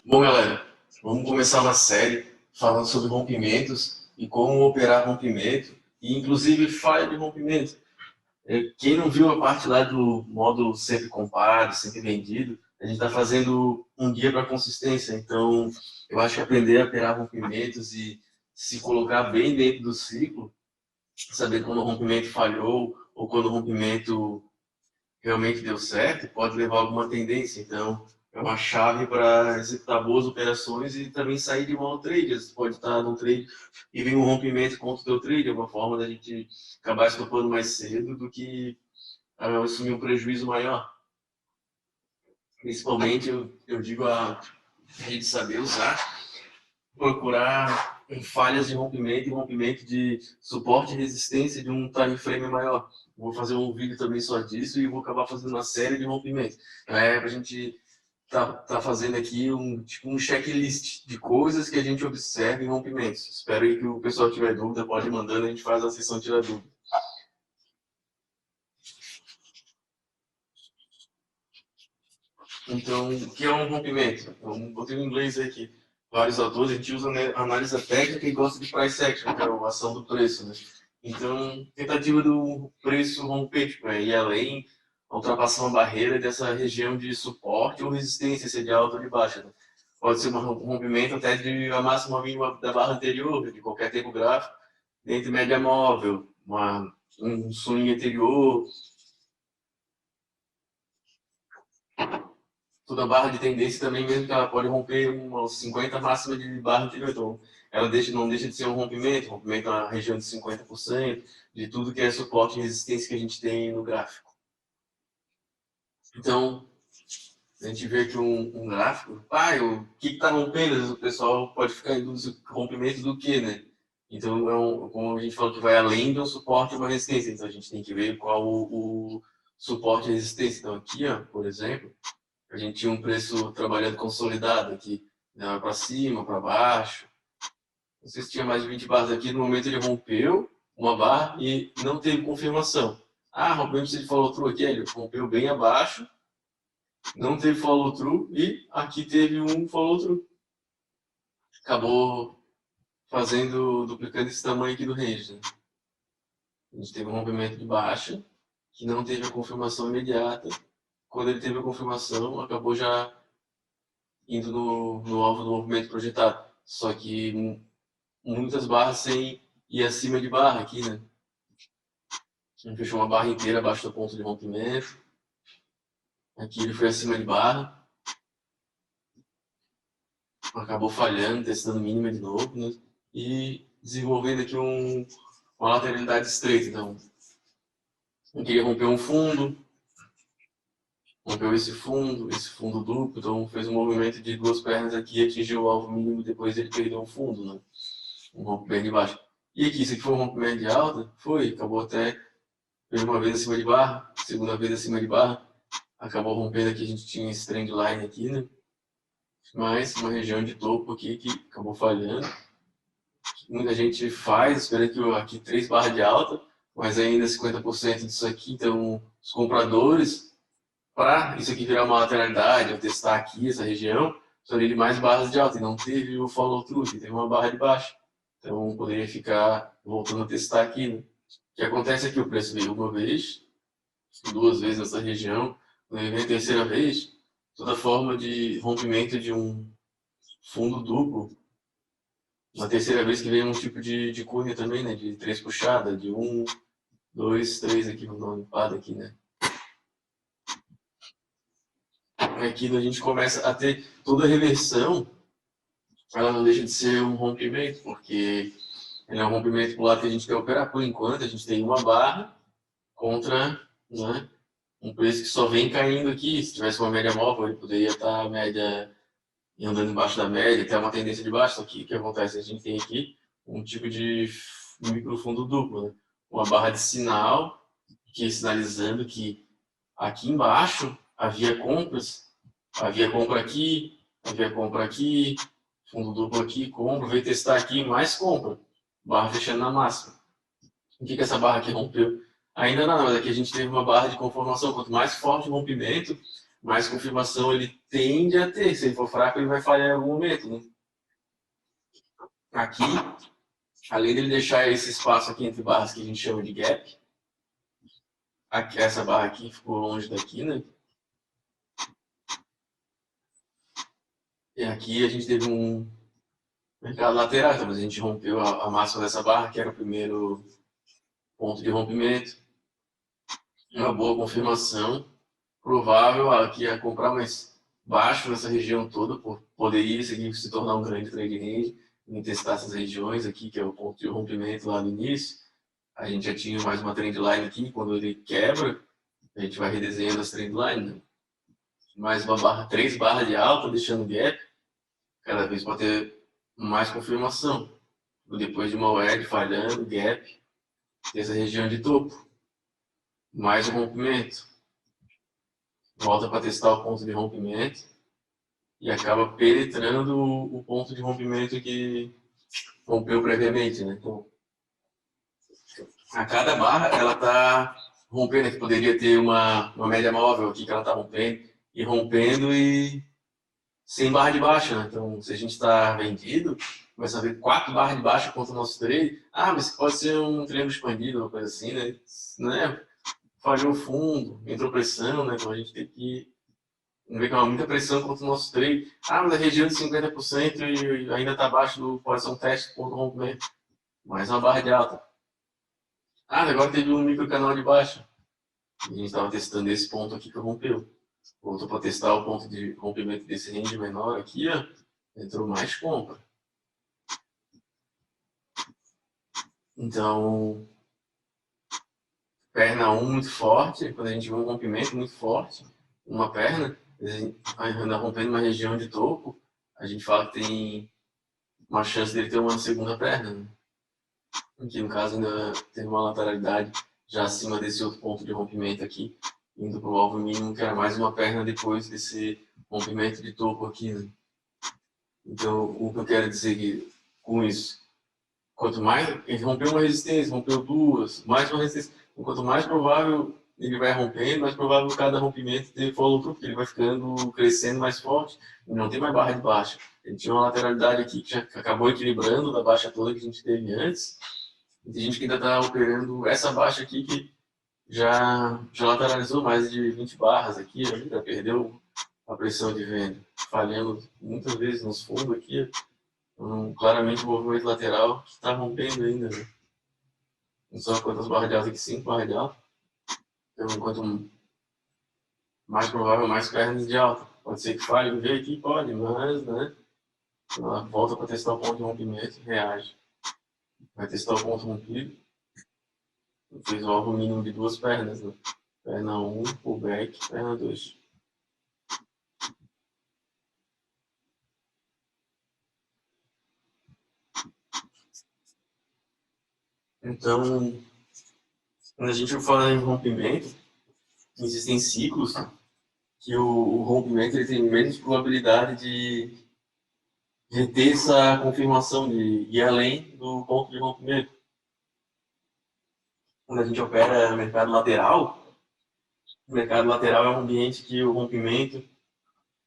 Bom, galera, vamos começar uma série falando sobre rompimentos e como operar rompimento, e inclusive falha de rompimento. Quem não viu a parte lá do módulo sempre comprado, sempre vendido, a gente está fazendo um guia para consistência. Então, eu acho que aprender a operar rompimentos e se colocar bem dentro do ciclo, saber quando o rompimento falhou ou quando o rompimento realmente deu certo, pode levar a alguma tendência. Então, é uma chave para executar boas operações e também sair de mal trade. Você pode estar no trade e vem um rompimento contra o teu trade. É uma forma da gente acabar estopando mais cedo do que assumir um prejuízo maior. Principalmente, eu digo a gente saber usar, procurar falhas de rompimento e rompimento de suporte e resistência de um time frame maior. Vou fazer um vídeo também só disso e vou acabar fazendo uma série de rompimentos. É para a gente tá fazendo aqui tipo um checklist de coisas que a gente observa em rompimentos. Espero aí que o pessoal tiver dúvida, pode ir mandando, a gente faz a sessão tirar dúvida. Então, o que é um rompimento? Eu botei em inglês aqui. Vários autores, a gente usa, né, análise técnica e gosta de price action, que é a ação do preço, né? Então, tentativa do preço romper, tipo, ir além, ultrapassar uma barreira dessa região de suporte ou resistência, se é de alta ou de baixa, né? Pode ser um rompimento até de a máxima mínima da barra anterior, de qualquer tempo gráfico, entre média móvel, um swing anterior, toda barra de tendência também, mesmo que ela pode romper umas 50 máxima de barra anterior. Então, ela não deixa de ser um rompimento na região de 50%, de tudo que é suporte e resistência que a gente tem no gráfico. Então, a gente vê aqui um gráfico, o que está rompendo? O pessoal pode ficar em dúvida, rompimento do que, né? Então, como a gente falou que vai além de um suporte e uma resistência, então a gente tem que ver qual o suporte e resistência. Então, aqui, ó, por exemplo, a gente tinha um preço trabalhando consolidado aqui, né, para cima, para baixo. Não sei se tinha mais de 20 barras aqui, no momento ele rompeu uma barra e não teve confirmação. Rompeu de follow through aqui, ele rompeu bem abaixo, não teve follow through e aqui teve um follow through. Acabou duplicando esse tamanho aqui do range. Né? A gente teve um rompimento de baixa, que não teve a confirmação imediata. Quando ele teve a confirmação, acabou já indo no alvo do movimento projetado. Só que muitas barras sem ir acima de barra aqui, né? A gente fechou uma barra inteira abaixo do ponto de rompimento. Aqui ele foi acima de barra. Acabou falhando, testando mínima de novo, né? E desenvolvendo aqui uma lateralidade estreita. Então, aqui ele rompeu um fundo, rompeu esse fundo duplo, então fez um movimento de duas pernas aqui, atingiu o alvo mínimo, depois ele perdeu o fundo, né? Um rompimento de baixo. E aqui, isso aqui foi um rompimento de alta? Foi, acabou até primeira vez acima de barra, segunda vez acima de barra, acabou rompendo aqui, a gente tinha esse trend line aqui, né? Mas uma região de topo aqui que acabou falhando. Muita gente faz, espera aqui 3 barras de alta, mas ainda 50% disso aqui, então os compradores, para isso aqui virar uma lateralidade, ou testar aqui essa região, precisaria de mais barras de alta, e não teve o follow through, teve uma barra de baixa. Então poderia ficar voltando a testar aqui, né? O que acontece é que o preço veio uma vez, duas vezes nessa região, quando ele vem a terceira vez, toda forma de rompimento de um fundo duplo, na terceira vez que vem um tipo de cunha também, né, de 3 puxada, de 1, 2, 3 aqui, vou dar uma limpada aqui, né. Aqui a gente começa a ter toda a reversão, ela não deixa de ser um rompimento, porque ele é um rompimento para o lado que a gente quer operar. Por enquanto, a gente tem uma barra contra, né, um preço que só vem caindo aqui. Se tivesse uma média móvel, ele poderia estar a média andando embaixo da média, até uma tendência de baixo. Aqui, o que acontece? A gente tem aqui um tipo de microfundo duplo, né? Uma barra de sinal, que sinalizando que aqui embaixo havia compras, havia compra aqui, fundo duplo aqui, compra, veio testar aqui, mais compra, barra fechando na máxima. O que essa barra aqui rompeu? Ainda não, mas aqui a gente teve uma barra de conformação. Quanto mais forte o rompimento, mais confirmação ele tende a ter. Se ele for fraco, ele vai falhar em algum momento, né? Aqui, além dele deixar esse espaço aqui entre barras que a gente chama de gap, aqui, essa barra aqui ficou longe daqui, né? E aqui a gente teve um mercado lateral, então a gente rompeu a máxima dessa barra, que era o primeiro ponto de rompimento. Uma boa confirmação. Provável aqui a comprar mais baixo nessa região toda, poderia seguir se tornar um grande trade range, e testar essas regiões aqui, que é o ponto de rompimento lá no início. A gente já tinha mais uma trend line aqui, quando ele quebra, a gente vai redesenhando as trend lines, né? Mais uma barra, 3 barras de alta, deixando gap, cada vez pode ter mais confirmação. Depois de uma wedge falhando, gap, essa região de topo, mais um rompimento. Volta para testar o ponto de rompimento e acaba penetrando o ponto de rompimento que rompeu previamente, né? Então, a cada barra ela está rompendo, que poderia ter uma média móvel aqui que ela está rompendo e sem barra de baixa, né? Então, se a gente está vendido, começa a ver 4 barras de baixa contra o nosso trade. Ah, mas pode ser um triângulo expandido, uma coisa assim, né? Falhou o fundo, entrou pressão, né? Então a gente tem que ver que há muita pressão contra o nosso trade. Ah, mas a região de 50% e ainda está abaixo do posição teste ponto rompimento. Mais uma barra de alta. Ah, agora teve um micro canal de baixa. A gente estava testando esse ponto aqui que rompeu. Voltou para testar o ponto de rompimento desse range menor aqui, ó. Entrou mais compra. Então, perna 1 muito forte, quando a gente vê um rompimento muito forte, uma perna, ainda rompendo uma região de topo, a gente fala que tem uma chance dele ter uma segunda perna, né? Aqui no caso ainda tem uma lateralidade já acima desse outro ponto de rompimento aqui, indo para o alvo mínimo, que era mais uma perna depois desse rompimento de topo aqui, né? Então, o que eu quero dizer com isso, quanto mais ele rompeu uma resistência, rompeu duas, mais uma resistência, quanto mais provável ele vai rompendo, mais provável cada rompimento ter follow-through, porque ele vai ficando crescendo mais forte e não tem mais barra de baixa. Ele tinha uma lateralidade aqui que já acabou equilibrando da baixa toda que a gente teve antes. E tem gente que ainda está operando essa baixa aqui que já lateralizou mais de 20 barras aqui, já perdeu a pressão de venda, falhando muitas vezes nos fundos aqui. Claramente o movimento lateral que está rompendo ainda, né? Não só quantas barras de alta aqui, 5 barras de alta. Então, quanto mais provável, mais pernas de alta. Pode ser que falhe, ver aqui, pode, mas, né? Ela volta para testar o ponto de rompimento, reage. Vai testar o ponto rompido. Fez o alvo mínimo de 2 pernas, né? Perna 1, pullback, perna 2. Então, quando a gente fala em rompimento, existem ciclos que o rompimento ele tem menos probabilidade de ter essa confirmação de ir além do ponto de rompimento. Quando a gente opera no mercado lateral, o mercado lateral é um ambiente que o rompimento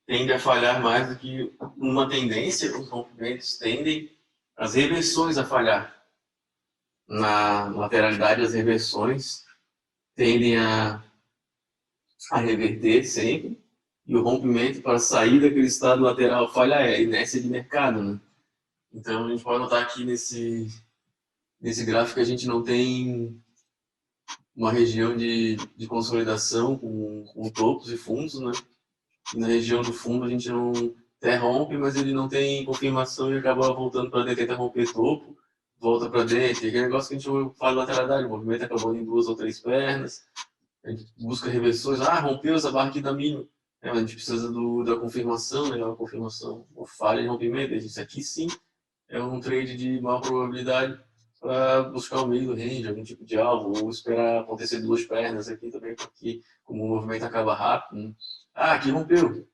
tende a falhar mais do que uma tendência, os rompimentos tendem as reversões a falhar. Na lateralidade, as reversões tendem a reverter sempre, e o rompimento para sair daquele estado lateral falha é a inércia de mercado, né? Então a gente pode notar aqui nesse gráfico que a gente não tem uma região de consolidação com topos e fundos, né? E na região do fundo a gente não até rompe, mas ele não tem confirmação e acaba voltando para dentro, tenta romper topo, volta para dentro. E aquele negócio que a gente fala de lateralidade, o movimento acabou em 2 ou 3 pernas, a gente busca reversões, rompeu essa barra aqui da mínima. Mas a gente precisa da confirmação, né? A confirmação, ou falha de rompimento. Isso aqui sim é um trade de maior probabilidade para buscar o meio do range, algum tipo de alvo, ou esperar acontecer 2 pernas aqui também, porque como o movimento acaba rápido, né? Aqui rompeu,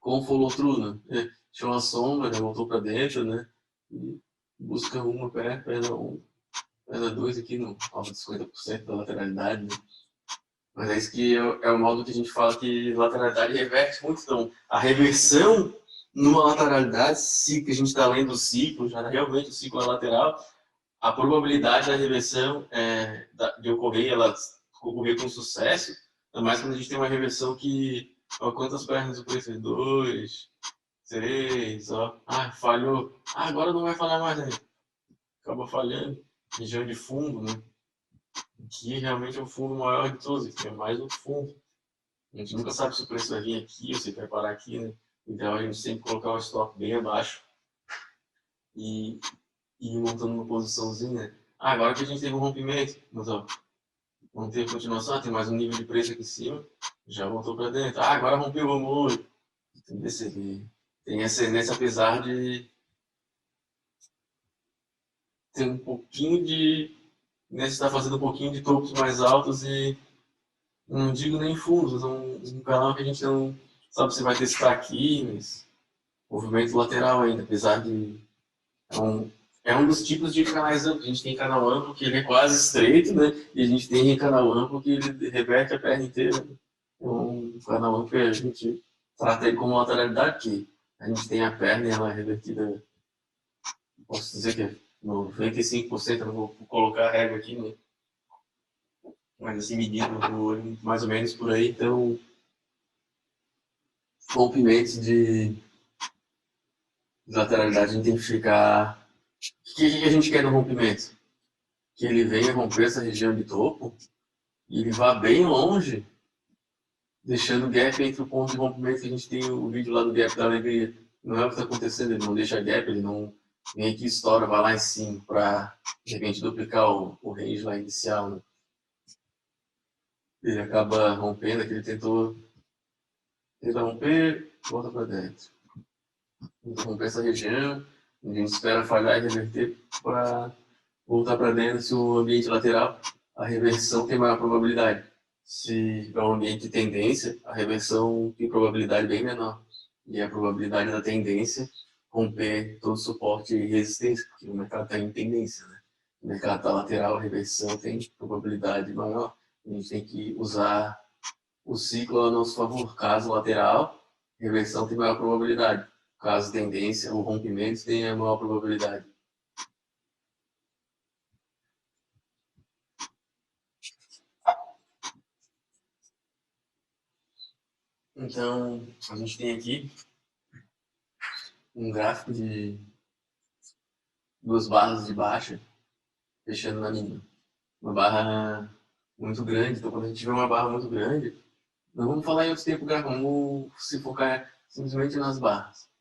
com o follow through, né? Tinha uma sombra, já voltou para dentro, né? E busca uma perna 1, perna 2 aqui no alvo de 50% da lateralidade, né? Mas é isso que é o modo que a gente fala que lateralidade reverte muito. Então, a reversão numa lateralidade, se que a gente está lendo o ciclo, já realmente o ciclo é lateral, a probabilidade da reversão de ocorrer, ela ocorrer com sucesso, ainda mais quando a gente tem uma reversão que, ó, quantas pernas o preço? 2, 3, ó, falhou, agora não vai falhar mais, né? Acaba falhando, região de fundo, né? Que realmente é o fundo maior de todos, que é mais do fundo. A gente nunca sabe se o preço vai vir aqui ou se vai parar aqui, né? Então a gente sempre colocar o stop bem abaixo e ir montando uma posiçãozinha. Agora que a gente teve um rompimento, mas ó, vamos ter continuação, tem mais um nível de preço aqui em cima, já voltou para dentro. Agora rompeu o amor. Tem perceber. Tem nessa apesar de ter um pouquinho de. Nessa está fazendo um pouquinho de topos mais altos e não digo nem fundos, um canal que a gente não sabe se vai testar aqui, mas movimento lateral ainda, apesar de. É um dos tipos de canais amplos. A gente tem canal amplo que ele é quase estreito, né? E a gente tem canal amplo que ele reverte a perna inteira. Um canal amplo que a gente trata ele como lateralidade, que a gente tem a perna e ela é revertida, posso dizer que é 95%, eu não vou colocar a régua aqui, né? Mas assim, medindo mais ou menos por aí. Então, rompimentos de lateralidade, a gente tem que ficar. O que a gente quer no rompimento? Que ele venha romper essa região de topo e ele vá bem longe, deixando o gap entre o ponto de rompimento que a gente tem o vídeo lá do gap da alegria. Não é o que está acontecendo, ele não deixa gap, ele não vem aqui, estoura, vai lá em cima para de repente duplicar o range lá inicial. Né? Ele acaba rompendo, aqui ele tenta romper, volta para dentro. Tenta romper essa região, a gente espera falhar e reverter para voltar para dentro. Se o ambiente lateral, a reversão tem maior probabilidade. Se é um ambiente de tendência, a reversão tem probabilidade bem menor. E a probabilidade da tendência romper todo suporte e resistência, porque o mercado está em tendência. Né? O mercado está lateral, a reversão tem probabilidade maior. A gente tem que usar o ciclo a nosso favor. Caso lateral, reversão tem maior probabilidade. Caso tendência, o rompimento tem a maior probabilidade. Então, a gente tem aqui um gráfico de 2 barras de baixa, fechando na mínima. Uma barra muito grande, então quando a gente vê uma barra muito grande, não vamos falar em outro tempo gráfico, vamos se focar simplesmente nas barras.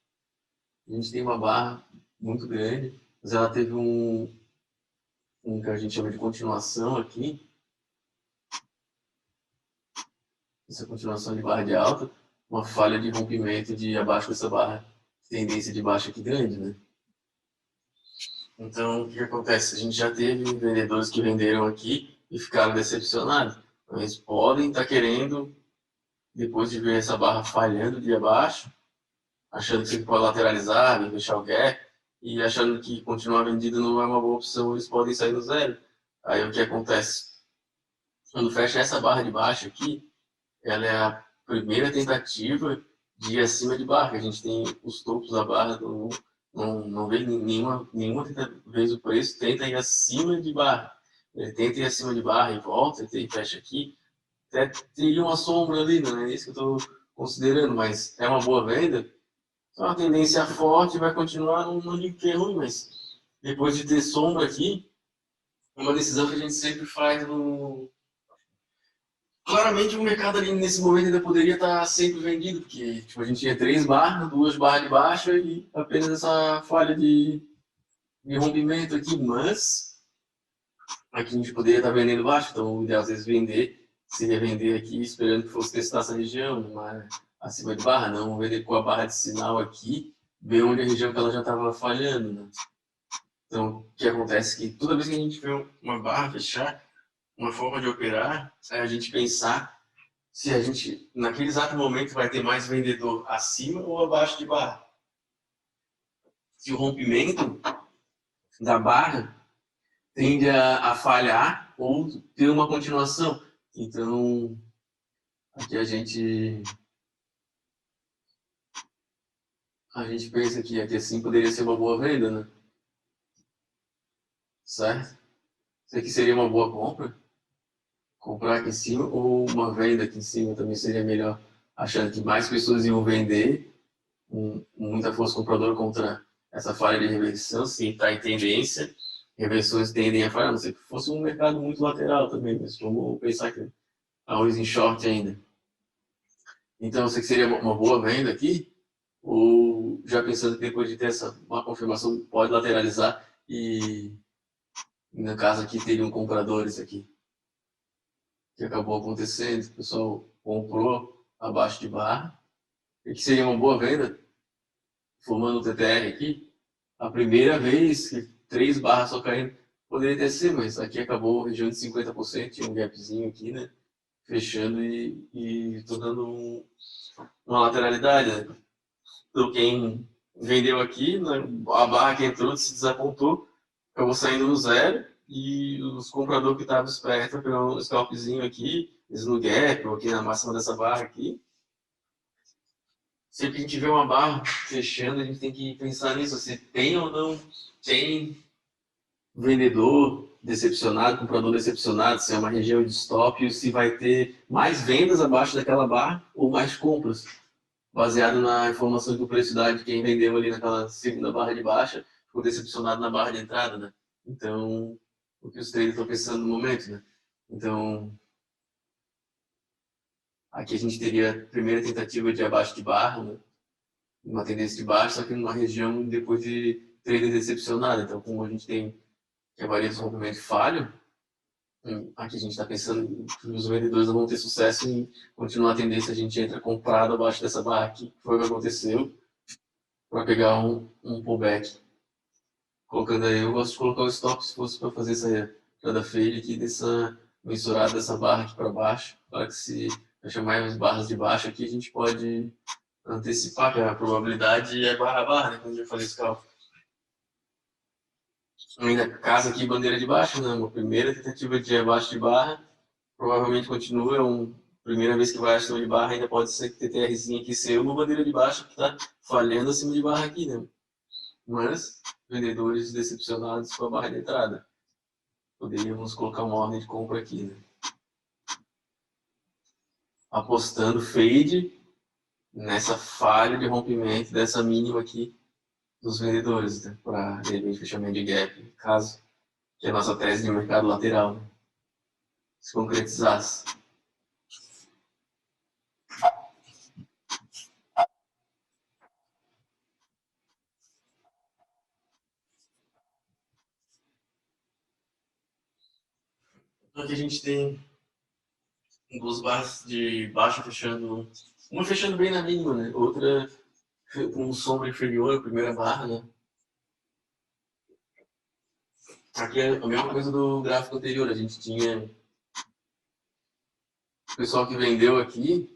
A gente tem uma barra muito grande, mas ela teve um que a gente chama de continuação aqui. Essa continuação de barra de alta, uma falha de rompimento de abaixo dessa barra, tendência de baixa aqui grande, né? Então, o que acontece? A gente já teve vendedores que venderam aqui e ficaram decepcionados. Então, eles podem estar querendo, depois de ver essa barra falhando de abaixo, achando que você pode lateralizar, fechar o gap, e achando que continuar vendido não é uma boa opção, eles podem sair do zero. Aí o que acontece? Quando fecha essa barra de baixo aqui, ela é a primeira tentativa de ir acima de barra. A gente tem os topos da barra, não vê nenhuma vez o preço tenta ir acima de barra. Ele tenta ir acima de barra e volta, e fecha aqui. Até teria uma sombra ali, não é isso que eu estou considerando, mas é uma boa venda. É uma tendência forte, vai continuar, não digo que é ruim, mas depois de ter sombra aqui, uma decisão que a gente sempre faz no. Claramente o mercado ali nesse momento ainda poderia estar sempre vendido, porque tipo, a gente tinha 3 barras, 2 barras de baixa e apenas essa falha de rompimento aqui, mas aqui a gente poderia estar vendendo baixo, então o ideal às vezes vender, seria vender aqui esperando que fosse testar essa região, mas acima de barra, não vender com a barra de sinal aqui, ver onde a região que ela já estava falhando. Né? Então o que acontece é que toda vez que a gente vê uma barra fechar, uma forma de operar é a gente pensar se a gente, naquele exato momento, vai ter mais vendedor acima ou abaixo de barra. Se o rompimento da barra tende a falhar ou ter uma continuação. Então, Aqui a gente pensa que aqui assim poderia ser uma boa venda, né? Certo? Isso aqui seria uma boa compra? Comprar aqui em cima ou uma venda aqui em cima também seria melhor, achando que mais pessoas iam vender, com muita força compradora contra essa falha de reversão, se está em tendência, reversões tendem a falhar, a não ser que fosse um mercado muito lateral também, mas vamos pensar que a luz em short ainda. Então, você que seria uma boa venda aqui, ou já pensando que depois de ter uma confirmação pode lateralizar e no caso aqui teria um comprador isso aqui, que acabou acontecendo, o pessoal comprou abaixo de barra, e que seria uma boa venda, formando o TTR aqui, a primeira vez que 3 barras só caindo, poderia ter sido, mas aqui acabou região de 50%, tinha um gapzinho aqui, né? Fechando e tô dando uma lateralidade, né? Então quem vendeu aqui, né, a barra que entrou se desapontou, acabou saindo no zero, e os compradores que estavam espertos pegaram um scalpzinho aqui, no gap, ou aqui na máxima dessa barra aqui. Sempre que a gente vê uma barra fechando, a gente tem que pensar nisso, se tem ou não tem vendedor decepcionado, comprador decepcionado, se é uma região de stop, se vai ter mais vendas abaixo daquela barra ou mais compras, baseado na informação de publicidade de quem vendeu ali naquela segunda barra de baixa, ficou decepcionado na barra de entrada, né? Então, o que os traders estão pensando no momento, né? Então, aqui a gente teria a primeira tentativa de abaixo de barra, né? Uma tendência de baixa, só que numa região depois de trader decepcionado. Então, como a gente tem que a varia dos rompimentos falham, aqui a gente está pensando que os vendedores não vão ter sucesso em continuar a tendência, a gente entra comprado abaixo dessa barra aqui, que foi o que aconteceu, para pegar um pullback. Colocando aí, eu gosto de colocar o stop se fosse para fazer essa entrada fade aqui, dessa mensurada dessa barra aqui para baixo, para que se eu chamar as barras de baixo aqui, a gente pode antecipar que a probabilidade é barra a barra, né, quando eu falei esse cálculo. Ainda casa aqui bandeira de baixo, né? Uma primeira tentativa de abaixo de barra, provavelmente continua, primeira vez que vai acima de barra, ainda pode ser que TTRzinho aqui seja uma bandeira de baixo que está falhando acima de barra aqui, né? Mas, vendedores decepcionados com a barra de entrada. Poderíamos colocar uma ordem de compra aqui, né? Apostando fade nessa falha de rompimento dessa mínima aqui dos vendedores, né? Para, de repente, fechamento de gap, caso que a nossa tese de mercado lateral, né, se concretizasse. Aqui a gente tem duas barras de baixo fechando, uma fechando bem na mínima, né? Outra com sombra inferior, a primeira barra, né? Aqui é a mesma coisa do gráfico anterior, a gente tinha o pessoal que vendeu aqui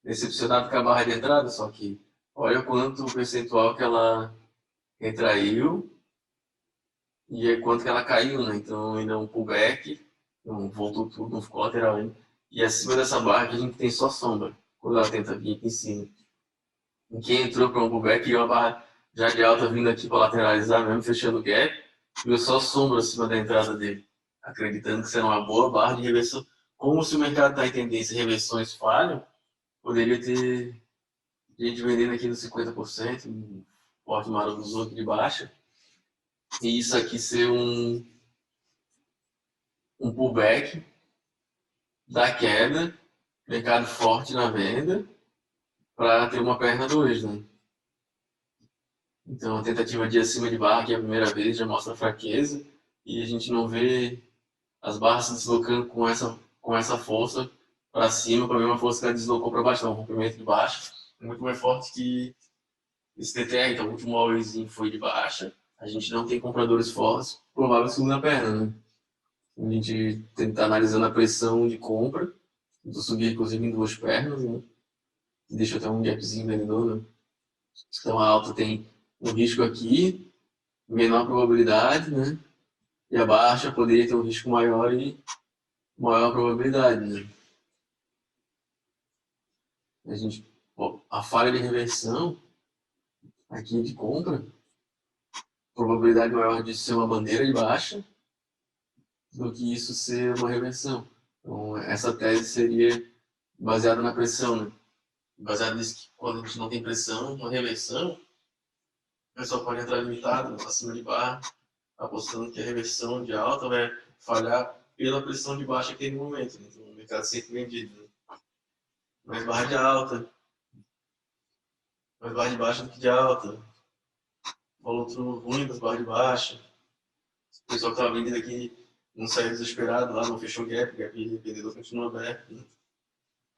decepcionado com a barra de entrada, só que olha quanto o percentual que ela retraiu e é quanto que ela caiu, né? Então ainda um pullback, não voltou tudo, não ficou lateral ainda. E acima dessa barra aqui a gente tem só sombra, quando ela tenta vir aqui em cima. E quem entrou para um pullback e uma barra já de alta vindo aqui para lateralizar mesmo, fechando o gap, viu só sombra acima da entrada dele, acreditando que será uma boa barra de reversão. Como se o mercado está em tendência e reversões falham, poderia ter gente vendendo aqui nos 50%, um forte maravilhoso aqui de baixa, e isso aqui ser um pullback da queda, mercado forte na venda, para ter uma perna 2, né? Então a tentativa de acima de barra, que é a primeira vez, já mostra fraqueza, e a gente não vê as barras se deslocando com essa força para cima, com a mesma força que ela deslocou para baixo. Então, o rompimento de baixo é muito mais forte que esse TTR. Então, o último hourzinho foi de baixa, a gente não tem compradores fortes, provável segunda perna, né? A gente está analisando a pressão de compra, do subir inclusive em duas pernas, né? Deixa até um gapzinho vendedor, né? Então a alta tem um risco aqui, menor probabilidade, né? E a baixa poderia ter um risco maior e maior probabilidade, né? A falha de reversão aqui de compra, probabilidade maior de ser uma bandeira de baixa do que isso ser uma reversão. Então, essa tese seria baseada na pressão, né? Baseado nisso que quando a gente não tem pressão, uma reversão, o pessoal pode entrar limitado acima de barra, apostando que a reversão de alta vai falhar pela pressão de baixa que tem no momento. Né? Então, o mercado sempre vendido. Né? Mais barra de alta, mais barra de baixa do que de alta. Valor outro ruim das barras de baixa. O pessoal que estava vendendo aqui não saiu desesperado lá, não fechou gap, o vendedor continua aberto. Né?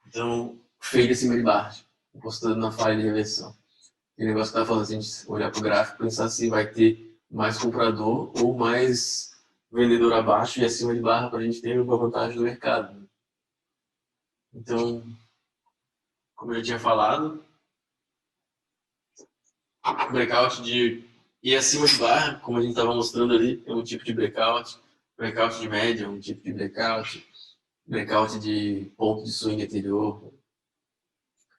Então, fade acima de barra, apostando na falha de reversão. Aquele negócio que eu estava falando, se a gente olhar para o gráfico, pensar se vai ter mais comprador ou mais vendedor abaixo e acima de barra para a gente ter uma vantagem no mercado. Então, como eu tinha falado, breakout de ir acima de barra, como a gente estava mostrando ali, é um tipo de breakout, breakout de média, um tipo de breakout, breakout de ponto de swing anterior,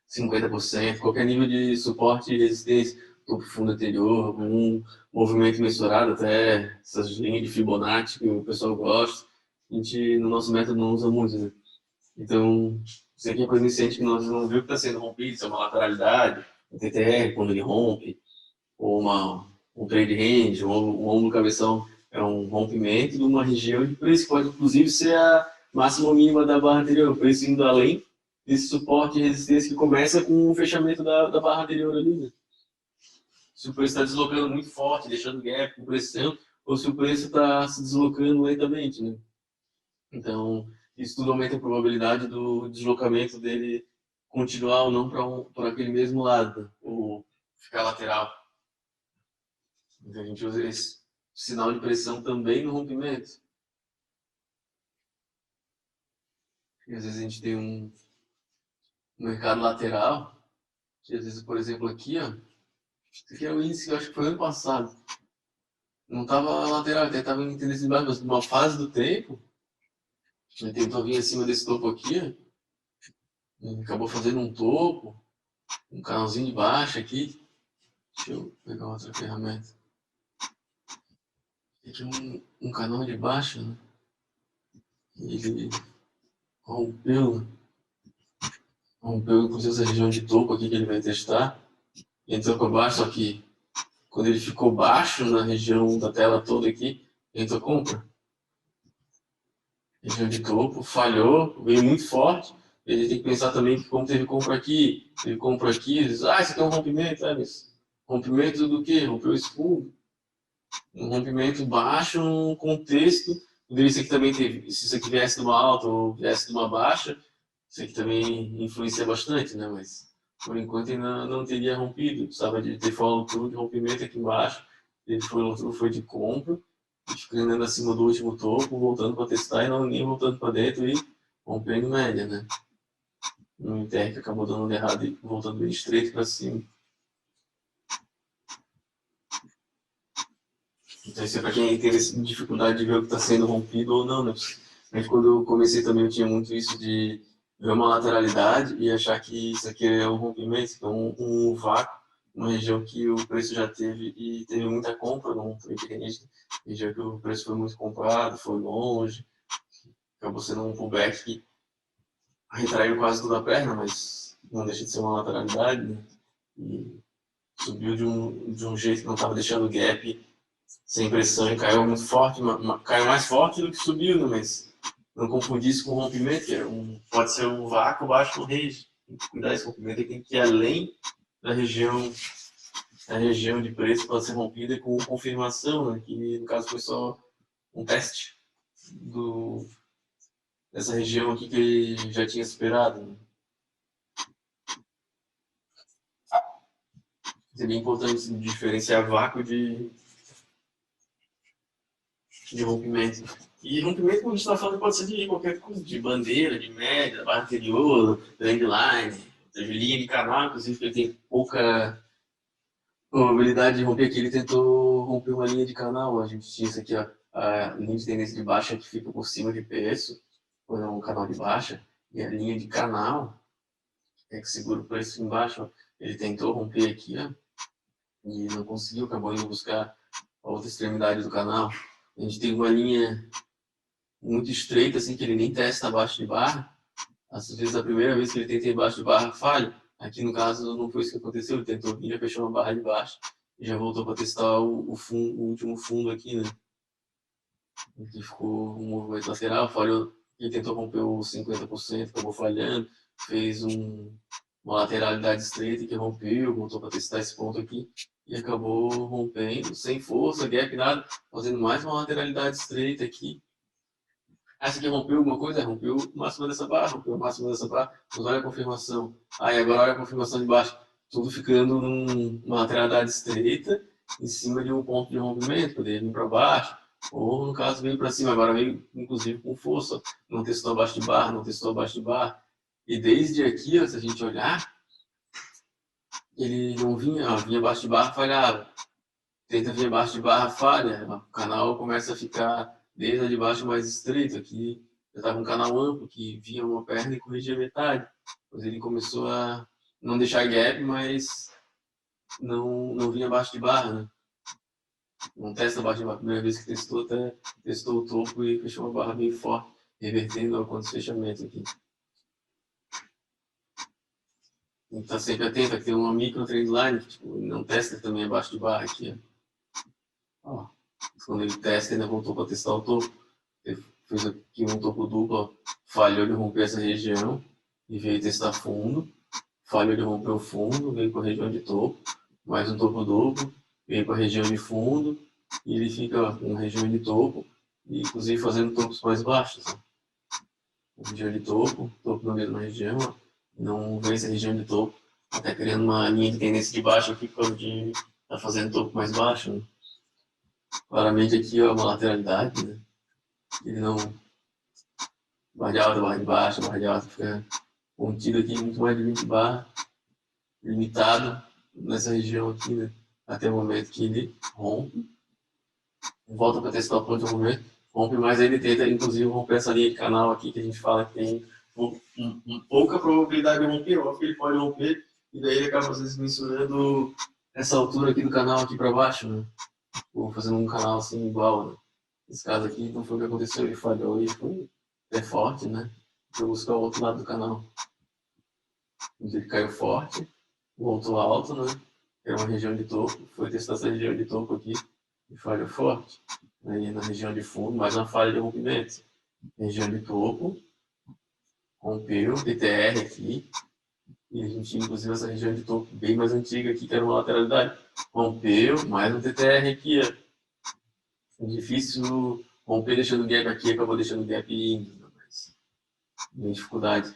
50%, qualquer nível de suporte e resistência, topo fundo anterior, um movimento mensurado, até essas linhas de Fibonacci que o pessoal gosta, a gente no nosso método não usa muito, né? Então, isso aqui é coisa iniciante que nós não viu que está sendo rompido, se é uma lateralidade, um TTR quando ele rompe, ou um trade range, ou um ombro cabeção, é um rompimento de uma região de preço, pode inclusive ser a máxima ou mínima da barra anterior, o preço indo além desse suporte e resistência que começa com o fechamento da barra anterior ali, né? Se o preço está deslocando muito forte, deixando gap com pressão, ou se o preço está se deslocando lentamente, né? Então, isso tudo aumenta a probabilidade do deslocamento dele continuar ou não para aquele mesmo lado, né? Ou ficar lateral. Então, a gente usa esse sinal de pressão também no rompimento. E às vezes a gente tem um mercado lateral, que às vezes, por exemplo, aqui, ó, isso aqui é o índice que eu acho que foi ano passado. Não estava lateral, até estava em tendência de baixo, mas numa fase do tempo, ele tentou vir acima desse topo aqui, ó, acabou fazendo um topo, um canalzinho de baixo aqui. Deixa eu pegar outra ferramenta. Aqui um canal de baixo, né? Ele rompeu, inclusive essa região de topo aqui que ele vai testar. Entrou para baixo, só que quando ele ficou baixo na região da tela toda aqui, entrou compra. Região de topo, falhou, veio muito forte. Ele tem que pensar também que como teve compra aqui, diz, isso aqui é um rompimento, mas rompimento do quê? Rompeu esse fundo. Um rompimento baixo, um contexto. Poderia ser que também teve, se isso aqui viesse de uma alta ou viesse de uma baixa, isso aqui também influencia bastante, né? Mas por enquanto ainda não teria rompido. Precisava de ter follow-through de rompimento aqui embaixo. Ele foi de compra, ficando acima do último topo, voltando para testar e não nem voltando para dentro e rompendo média, né? No Inter que acabou dando errado e voltando bem estreito para cima. Então isso é para quem tem dificuldade de ver o que está sendo rompido ou não, né? Mas quando eu comecei também eu tinha muito isso de ver uma lateralidade e achar que isso aqui é um rompimento, então um vácuo, uma região que o preço já teve e teve muita compra, não foi diferente, região que o preço foi muito comprado, foi longe, acabou sendo um pullback que retraiu quase toda a perna, mas não deixa de ser uma lateralidade, né? E subiu de um jeito que não estava deixando gap sem pressão e caiu muito forte, caiu mais forte do que subiu, né? Mas não confundir isso com rompimento, que pode ser um vácuo baixo do range. Tem que cuidar desse rompimento, ele tem que ir além da região de preço para ser rompida com confirmação, né? Que no caso foi só um teste dessa região aqui que ele já tinha superado. Né? Seria importante diferenciar vácuo de rompimento. E rompimento, como a gente está falando, pode ser de qualquer coisa, de bandeira, de média, barra anterior, trendline, linha de canal, inclusive, que ele tem pouca probabilidade de romper aqui. Ele tentou romper uma linha de canal. A gente tinha isso aqui, ó, a linha de tendência de baixa que fica por cima de preço, quando é um canal de baixa, e a linha de canal é que segura o preço embaixo, ó. Ele tentou romper aqui, ó, e não conseguiu, acabou indo buscar a outra extremidade do canal. A gente tem uma linha muito estreita, assim, que ele nem testa abaixo de barra. Às vezes, a primeira vez que ele tenta embaixo de barra, falha. Aqui, no caso, não foi isso que aconteceu. Ele tentou vir, já fechou uma barra de baixo e já voltou para testar o último fundo aqui, né? Aqui ficou um movimento lateral, falhou. Ele tentou romper os 50%, acabou falhando. Fez uma lateralidade estreita que rompeu, voltou para testar esse ponto aqui e acabou rompendo, sem força, gap, nada, fazendo mais uma lateralidade estreita aqui. Essa aqui rompeu alguma coisa? Rompeu o máximo dessa barra, rompeu o máximo dessa barra, mas olha a confirmação. Aí agora olha a confirmação de baixo, tudo ficando numa lateralidade estreita, em cima de um ponto de rompimento, poderia vir para baixo, ou no caso veio para cima, agora veio inclusive com força, não testou abaixo de barra, não testou abaixo de barra. E desde aqui, ó, se a gente olhar, ele não vinha, ó, vinha abaixo de barra, falhava. Tenta vir abaixo de barra, falha. O canal começa a ficar desde a de baixo mais estreito. Aqui já estava um canal amplo que vinha uma perna e corrigia metade. Depois ele começou a não deixar gap, mas não vinha abaixo de barra, né? Não testa abaixo de barra. A primeira vez que testou, até testou o topo e fechou uma barra bem forte, revertendo quantos fechamentos aqui. Tem que estar sempre atento, aqui tem uma micro trendline que tipo, não testa também abaixo de barra aqui. Ó. Quando ele testa, ainda voltou para testar o topo. Ele fez aqui um topo duplo, falhou de romper essa região e veio testar fundo. Falhou de romper o fundo, veio para a região de topo. Mais um topo duplo, veio para a região de fundo. E ele fica com região de topo, e inclusive fazendo topos mais baixos. Região de topo na mesma região. Não vence a região de topo, até criando uma linha de tendência de baixo aqui quando está fazendo topo mais baixo. Né? Claramente aqui é uma lateralidade, né? Ele não. Barra de alta, barra de baixa, barra de alta fica contido aqui muito mais de 20 barras, limitado nessa região aqui, né? Até o momento que ele rompe. Volta para testar o ponto de momento, rompe, mas ele tenta inclusive romper essa linha de canal aqui que a gente fala que tem pouca probabilidade de romper, óbvio que ele pode romper, e daí ele acaba às vezes mensurando essa altura aqui do canal aqui para baixo, né? Ou fazendo um canal assim igual, né? Nesse caso aqui não foi o que aconteceu, ele falhou e foi forte, né? Foi buscar o outro lado do canal. Ele caiu forte, voltou alto, né? Era uma região de topo, foi testar essa região de topo aqui e falhou forte. Aí na região de fundo, mais uma falha de rompimento. Região de topo, rompeu, TTR aqui, e a gente inclusive essa região de topo bem mais antiga aqui, que era uma lateralidade. Rompeu, mais um TTR aqui, ó. É difícil romper deixando gap aqui, acabou deixando gap indo, né? Mas tem dificuldade,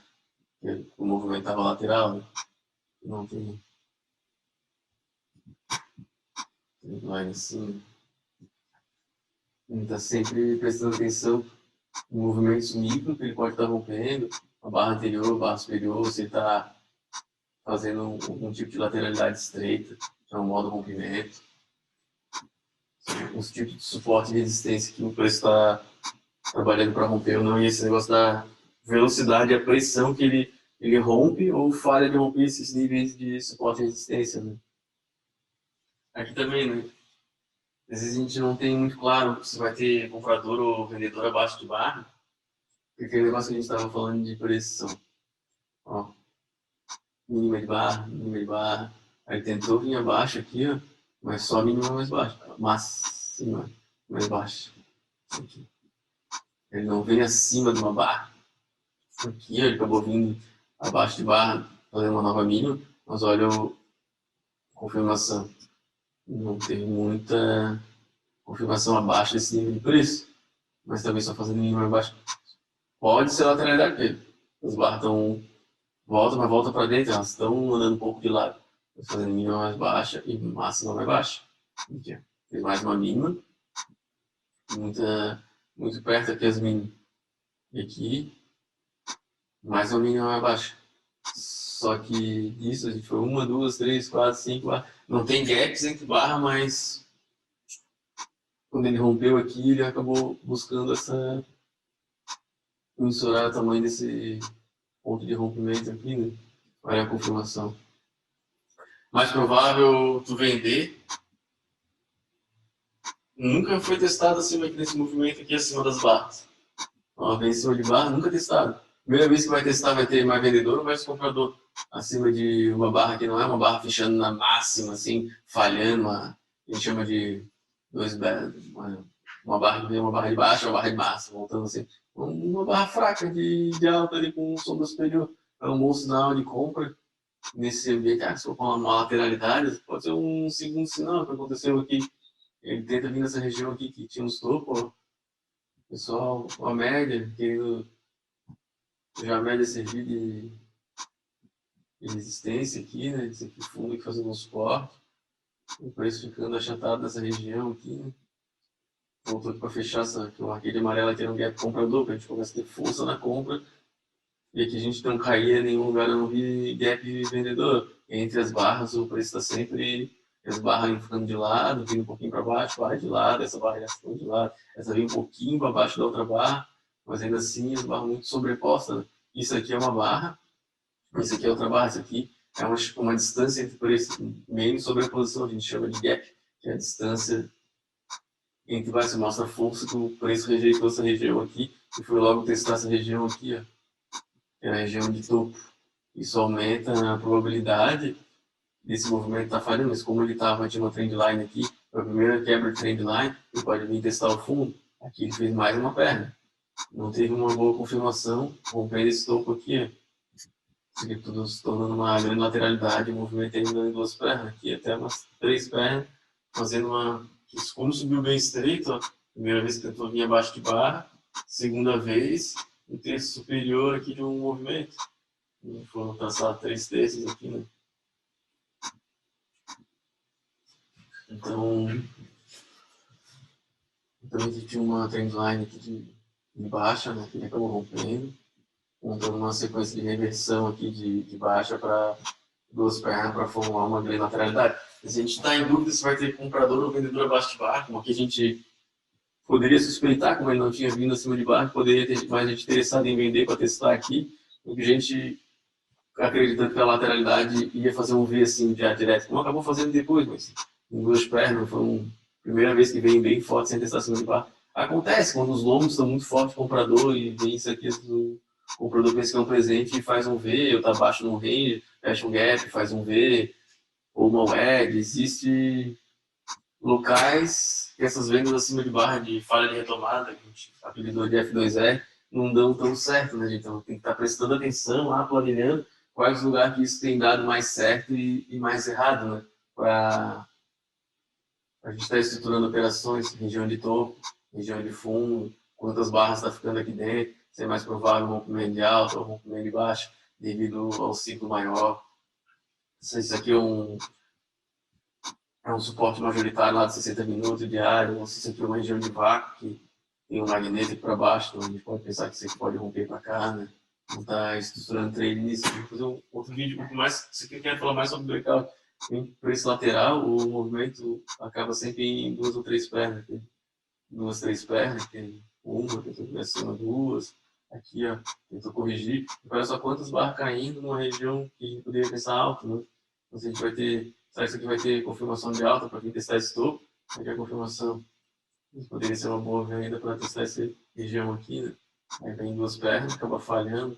porque o movimento estava lateral, né? Não tem line assim. Ele está sempre prestando atenção em movimentos micro que ele pode estar rompendo, a barra anterior, a barra superior, se ele está fazendo um tipo de lateralidade estreita, que é um modo rompimento. Os tipos de suporte e resistência que o preço está trabalhando para romper ou não, e esse negócio da velocidade e a pressão que ele rompe ou falha de romper esses níveis de suporte e resistência. Né? Aqui também, né? Às vezes a gente não tem muito claro se vai ter comprador ou vendedor abaixo de barra, porque aquele negócio que a gente estava falando de pressão. Ó, mínima de barra. Aí tentou vir abaixo aqui, ó, mas só a mínima mais baixa. Máxima mais baixa. Aqui. Ele não vem acima de uma barra. Aqui ó, ele acabou vindo abaixo de barra, fazendo uma nova mínima, mas olha a confirmação. Não teve muita confirmação abaixo desse nível de preço, mas também só fazendo mínima mais baixa. Pode ser lateralidade dele. As barras estão volta, mas volta para dentro, elas estão andando um pouco de lado. Fazendo mínima mais baixa e máxima mais baixa. Aqui, tem mais uma mínima, muito perto aqui as mínimas. E aqui, mais uma mínima mais baixa. Só que isso a gente foi 1, 2, 3, 4, 5 barras. Não tem gaps entre barra, mas quando ele rompeu aqui, ele acabou buscando mensurar o tamanho desse ponto de rompimento aqui, né? Olha a confirmação. Mais provável tu vender. Nunca foi testado acima aqui nesse movimento aqui, acima das barras. Ó, vem em cima de barra, nunca testado. Primeira vez que vai testar vai ter mais vendedor ou mais comprador. Acima de uma barra que não é uma barra fechando na máxima, assim, falhando, a gente chama de uma barra de baixo, uma barra de máxima, voltando assim. Uma barra fraca de alta ali com sombra superior. É um bom sinal de compra nesse ambiente. Se for com uma lateralidade, pode ser um segundo sinal que aconteceu aqui. Ele tenta vir nessa região aqui que tinha uns topos, pessoal, a média, querendo já a média servir de resistência aqui, né? Esse aqui fundo aqui fazendo um suporte. O preço ficando achatado nessa região aqui, né? Voltou aqui para fechar essa, que eu marquei de amarela aqui era um gap comprador, para a gente começar a ter força na compra. E aqui a gente não caía em nenhum lugar, eu não vi gap vendedor. Entre as barras o preço está sempre as barras ficando de lado, vindo um pouquinho para baixo, barra de lado, essa barra já ficando de lado, essa vem um pouquinho para baixo da outra barra, mas ainda assim as barras muito sobrepostas. Né? Isso aqui é uma barra, isso aqui é outra barra, isso aqui é uma distância entre preço, meio sobreposição, a gente chama de gap, que é a distância entre baixo, mostra a força que o preço rejeitou essa região aqui e foi logo testar essa região aqui, ó, que é a região de topo. Isso aumenta a probabilidade desse movimento estar falhando, mas como ele estava tinha uma trendline aqui, a primeira quebra de trendline, ele pode vir testar o fundo. Aqui ele fez mais uma perna. Não teve uma boa confirmação, rompendo esse topo aqui. Isso aqui tudo se tornando uma grande lateralidade, o movimento ainda em duas pernas, aqui até umas 3 pernas, fazendo uma. Como subiu bem estreito, ó, primeira vez que tentou vir abaixo de barra, segunda vez, um terço superior aqui de um movimento. Foram traçados 3 terços aqui, né? Então a gente tinha uma trendline aqui de baixa, né, que ele acabou rompendo, montando uma sequência de reversão aqui de baixa para duas pernas para formar uma grande lateralidade. Mas a gente está em dúvida se vai ter comprador ou vendedor abaixo de barra, como aqui a gente poderia suspeitar, como ele não tinha vindo acima de barra, poderia ter mais gente interessada em vender para testar aqui, porque a gente acreditando que a lateralidade ia fazer um V assim já direto, como acabou fazendo depois, mas em duas pernas, foi uma primeira vez que vem bem forte sem testar acima de barra. Acontece quando os longos estão muito fortes, comprador, e vem isso aqui, o comprador pensa que é um presente e faz um V, ou tá abaixo no range, fecha um gap, faz um V, ou uma WEG. Existe locais que essas vendas acima de barra de falha de retomada, que a gente apelidou de F2R, não dão tão certo, né, gente? Então tem que estar prestando atenção lá, planilhando quais os lugares que isso tem dado mais certo e mais errado, né? Para a gente estar estruturando operações, região de topo, região de fundo, quantas barras está ficando aqui dentro, se é mais provável um rompimento de alta ou um rompimento de baixo, devido ao ciclo maior. Se isso aqui é um suporte majoritário lá de 60 minutos diário, ou se isso aqui é uma região de vácuo que tem um magnético para baixo, então a gente pode pensar que isso aqui pode romper para cá, né? Não está estruturando trade nisso. Vou fazer um outro vídeo um pouco mais, se você quer falar mais sobre breakout, por esse lateral, o movimento acaba sempre em duas ou três pernas, duas, três pernas, tem uma, tentou vir acima, duas, aqui, ó, tentou corrigir, olha só quantas barras caindo numa região que a gente poderia pensar alto, né? Então, se a gente vai ter, será que isso aqui vai ter confirmação de alta para quem testar esse topo? Aqui é a confirmação, poderia ser uma boa venda para testar essa região aqui, né? Aí vem duas pernas, acaba falhando,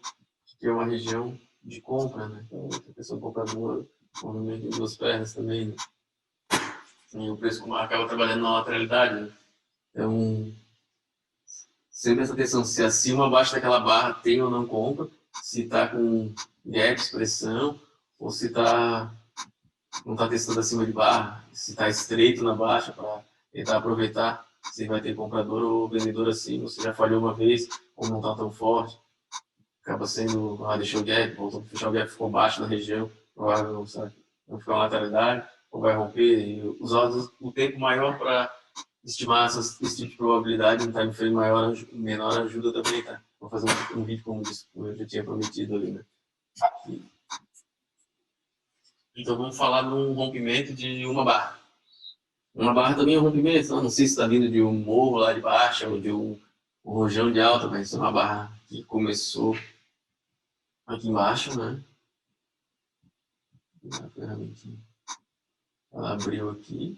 que é uma região de compra, né? Então, a pessoa compradora, movimento em duas pernas também, né? E o preço acaba trabalhando na lateralidade, né? Então, sempre presta atenção se acima ou abaixo daquela barra tem ou não compra, se está com gaps, pressão, ou se não está testando acima de barra, se está estreito na baixa para tentar aproveitar, se vai ter comprador ou vendedor acima, se já falhou uma vez ou não está tão forte. Acaba sendo, deixou o gap, voltou a fechar o gap, ficou baixo na região, provavelmente não ficar uma lateralidade, ou vai romper, e usar o tempo maior para estimar esse tipo de probabilidade, um time frame menor ajuda também, tá? Vou fazer um vídeo como eu já tinha prometido ali, né? Então vamos falar num rompimento de uma barra. Uma barra também é um rompimento, não sei se está vindo de um morro lá de baixo ou de um rojão de alta, mas é uma barra que começou aqui embaixo, né? A ferramentinha. Ela abriu aqui,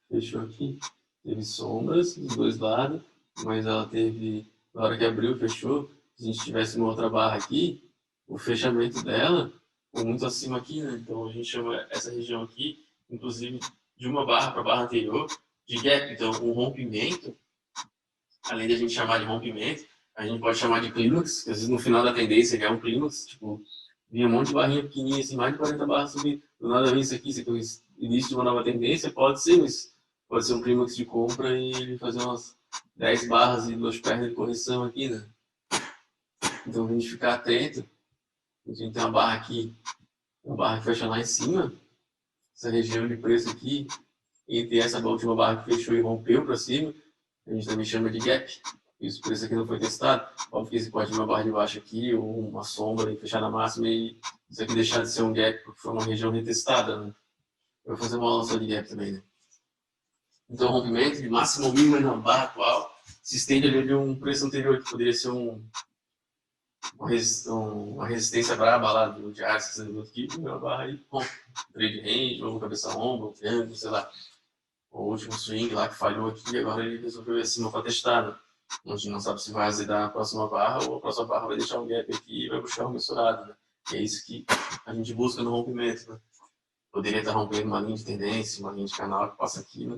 fechou aqui. Teve sombras dos dois lados, mas ela teve, na hora que abriu, fechou. Se a gente tivesse uma outra barra aqui, o fechamento dela ficou muito acima aqui, né? Então a gente chama essa região aqui, inclusive de uma barra para a barra anterior, de gap. Então um rompimento, além de a gente chamar de rompimento, a gente pode chamar de clímax, que às vezes no final da tendência já é um clímax, tipo, vinha um monte de barrinha pequenininha, assim, mais de 40 barras subir, do nada vem isso aqui é o início de uma nova tendência, pode ser, mas pode ser um clímax de compra e ele fazer umas 10 barras e 2 pernas de correção aqui, né? Então a gente ficar atento, a gente tem uma barra aqui, uma barra que fecha lá em cima, essa região de preço aqui, entre essa última barra que fechou e rompeu para cima, a gente também chama de gap. Isso, por isso aqui não foi testado. Óbvio que você pode ter uma barra de baixo aqui, ou uma sombra e fechar na máxima, e isso aqui deixar de ser um gap, porque foi uma região retestada, né? Eu vou fazer uma aula só de gap também, né? Então, o rompimento de máximo ou mínimo na barra atual se estende ali de um preço anterior, que poderia ser uma resistência braba lá do diário, aqui, uma barra aí, rompe. Trade range, ou cabeça ombro, triângulo, sei lá. O último swing lá que falhou aqui, agora ele resolveu ir acima para testar, né? A gente não sabe se vai azedar a próxima barra ou a próxima barra vai deixar um gap aqui e vai buscar um mensurado, né? E é isso que a gente busca no rompimento, né? Poderia estar rompendo uma linha de tendência, uma linha de canal que passa aqui, né?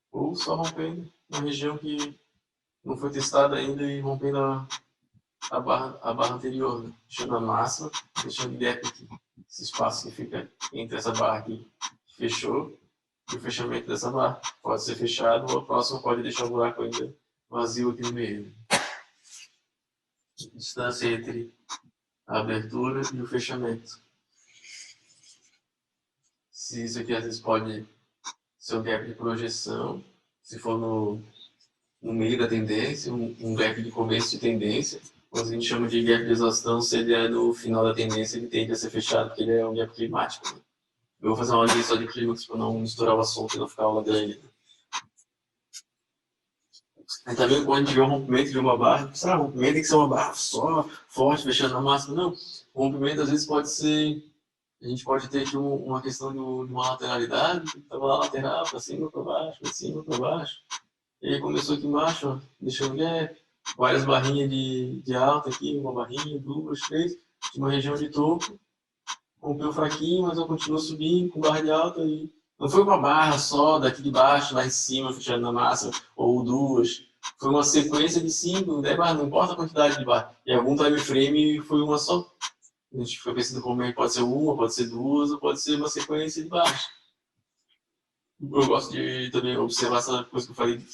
Ou só rompendo uma região que não foi testada ainda e rompendo a barra anterior, né? Deixando a máxima, deixando o gap aqui. Esse espaço que fica entre essa barra aqui que fechou e o fechamento dessa barra. Pode ser fechado ou a próxima pode deixar o buraco ainda vazio aqui no meio. Distância entre a abertura e o fechamento. Se isso aqui às vezes pode ser um gap de projeção, se for no meio da tendência, um gap de começo de tendência, ou a gente chama de gap de exaustão, se ele é no final da tendência, ele tende a ser fechado, porque ele é um gap climático. Né? Eu vou fazer uma aula só de clímax para não misturar o assunto e não ficar aula grande. Aí também quando a gente vê o rompimento de uma barra, o rompimento tem que ser uma barra só, forte, fechando na máxima. Não, o rompimento às vezes pode ser, a gente pode ter aqui uma questão de uma lateralidade, que estava lá lateral, para cima, para baixo, para cima, para baixo. E aí começou aqui embaixo, ó, deixando gap, várias barrinhas de alta aqui, uma barrinha, duas, três, de uma região de topo, rompeu fraquinho, mas eu continuo subindo com barra de alta e não foi uma barra só daqui de baixo, lá em cima, fechando na massa, ou duas. Foi uma sequência de 5, 10 barras, não importa a quantidade de barras. Em algum time frame foi uma só. A gente foi pensando como é que pode ser uma, pode ser duas, ou pode ser uma sequência de barras. Eu gosto de também observar essa coisa que eu falei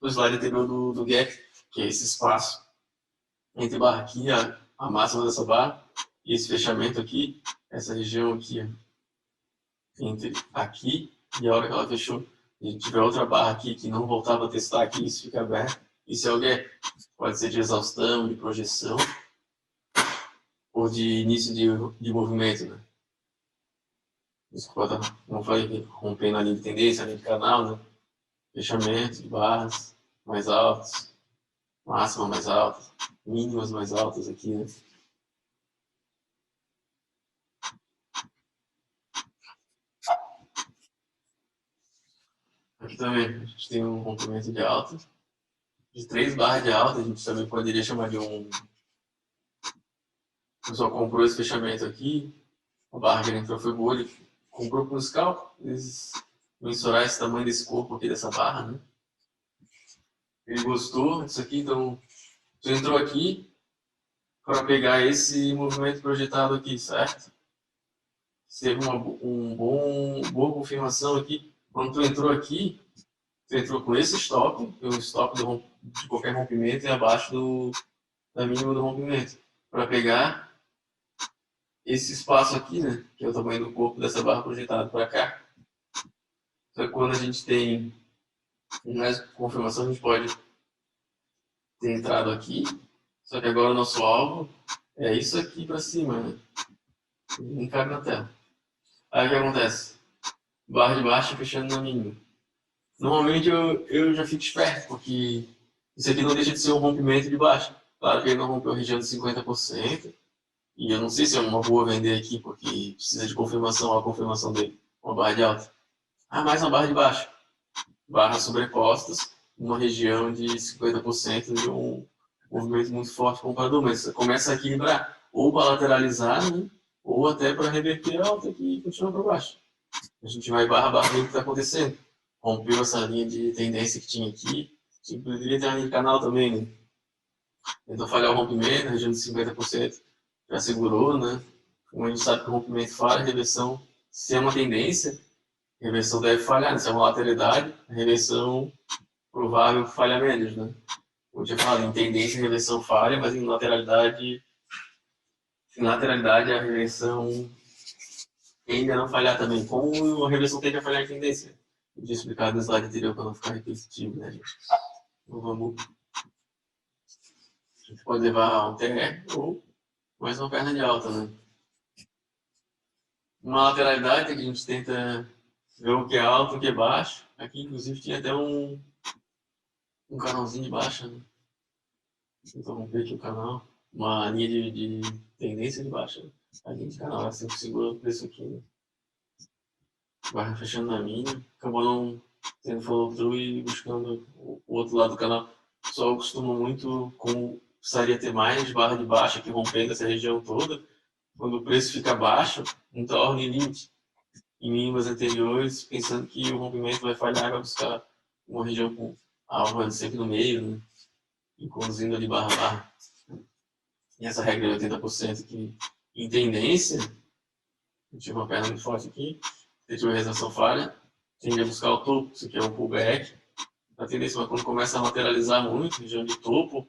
no slide anterior do gap, que é esse espaço entre barra aqui, a máxima dessa barra, e esse fechamento aqui, essa região aqui, entre aqui e a hora que ela fechou. A gente tiver outra barra aqui que não voltava a testar aqui, isso fica aberto. Isso é o gap. Pode ser de exaustão, de projeção, ou de início de movimento, né? Isso pode estar, como eu falei, rompendo a linha de tendência, a linha de canal, né? Fechamento de barras mais altas, máxima mais altas, mínimas mais altas aqui, né? Aqui também a gente tem um rompimento de alta, de 3 barras de alta, a gente também poderia chamar de um... O pessoal comprou esse fechamento aqui, a barra que ele entrou foi boa, ele comprou com os cálculos, eles mensurar esse tamanho desse corpo aqui, dessa barra, né? Ele gostou disso aqui, então tu entrou aqui para pegar esse movimento projetado aqui, certo? Teve uma boa confirmação aqui. Quando tu entrou aqui, tu entrou com esse stop, o stop de qualquer rompimento é abaixo da mínima do rompimento, para pegar esse espaço aqui, né, que é o tamanho do corpo dessa barra projetada para cá. Só que quando a gente tem mais confirmação, a gente pode ter entrado aqui, só que agora o nosso alvo é isso aqui para cima, né? Não cabe na tela. Aí o que acontece? Barra de baixo fechando na mínima. Normalmente eu já fico esperto, porque isso aqui não deixa de ser um rompimento de baixo. Claro que ele não rompeu a região de 50%, E eu não sei se é uma boa vender aqui, porque precisa de confirmação, a confirmação dele. Uma barra de alta. Ah, mais uma barra de baixo. Barras sobrepostas, uma região de 50% de um movimento muito forte comprador, mas começa a equilibrar, ou para lateralizar, né? Ou até para reverter a alta aqui e continuar para baixo. A gente vai barra a barra o que está acontecendo. Rompeu essa linha de tendência que tinha aqui, poderia ter uma linha de canal também, né? Tentou falhar o rompimento, na região de 50%, já segurou, né? Como a gente sabe que o rompimento falha, a reversão, se é uma tendência, a reversão deve falhar, né? Se é uma lateralidade, a reversão provável que falha menos, né? Como eu tinha falado, em tendência a reversão falha, mas em lateralidade a reversão tende a não falhar também. Como a reversão tende a falhar em tendência? Eu tinha explicado no slide anterior para não ficar repetitivo, né, gente? Então vamos. A gente pode levar um TR ou mais uma perna de alta, né? Uma lateralidade que a gente tenta ver o que é alto, o que é baixo. Aqui, inclusive, tinha até um canalzinho de baixa, né? Então vamos ver aqui o canal. Uma linha de tendência de baixa. A linha de canal, assim que segura o preço aqui, né? Vai fechando na mínima. Acabou não tendo follow through e buscando o outro lado do canal. Só costuma muito, como precisaria ter mais barra de baixa aqui rompendo essa região toda. Quando o preço fica baixo, então ordem limite em mínimas anteriores, pensando que o rompimento vai falhar, vai buscar uma região com alvo sempre no meio, né? E conduzindo ali barra a barra. E essa regra de 80% que, em tendência, eu tive uma perna muito forte aqui, tive uma realização falha, tende a buscar o topo, isso aqui é um pullback. A tendência, mas quando começa a lateralizar muito, região de topo,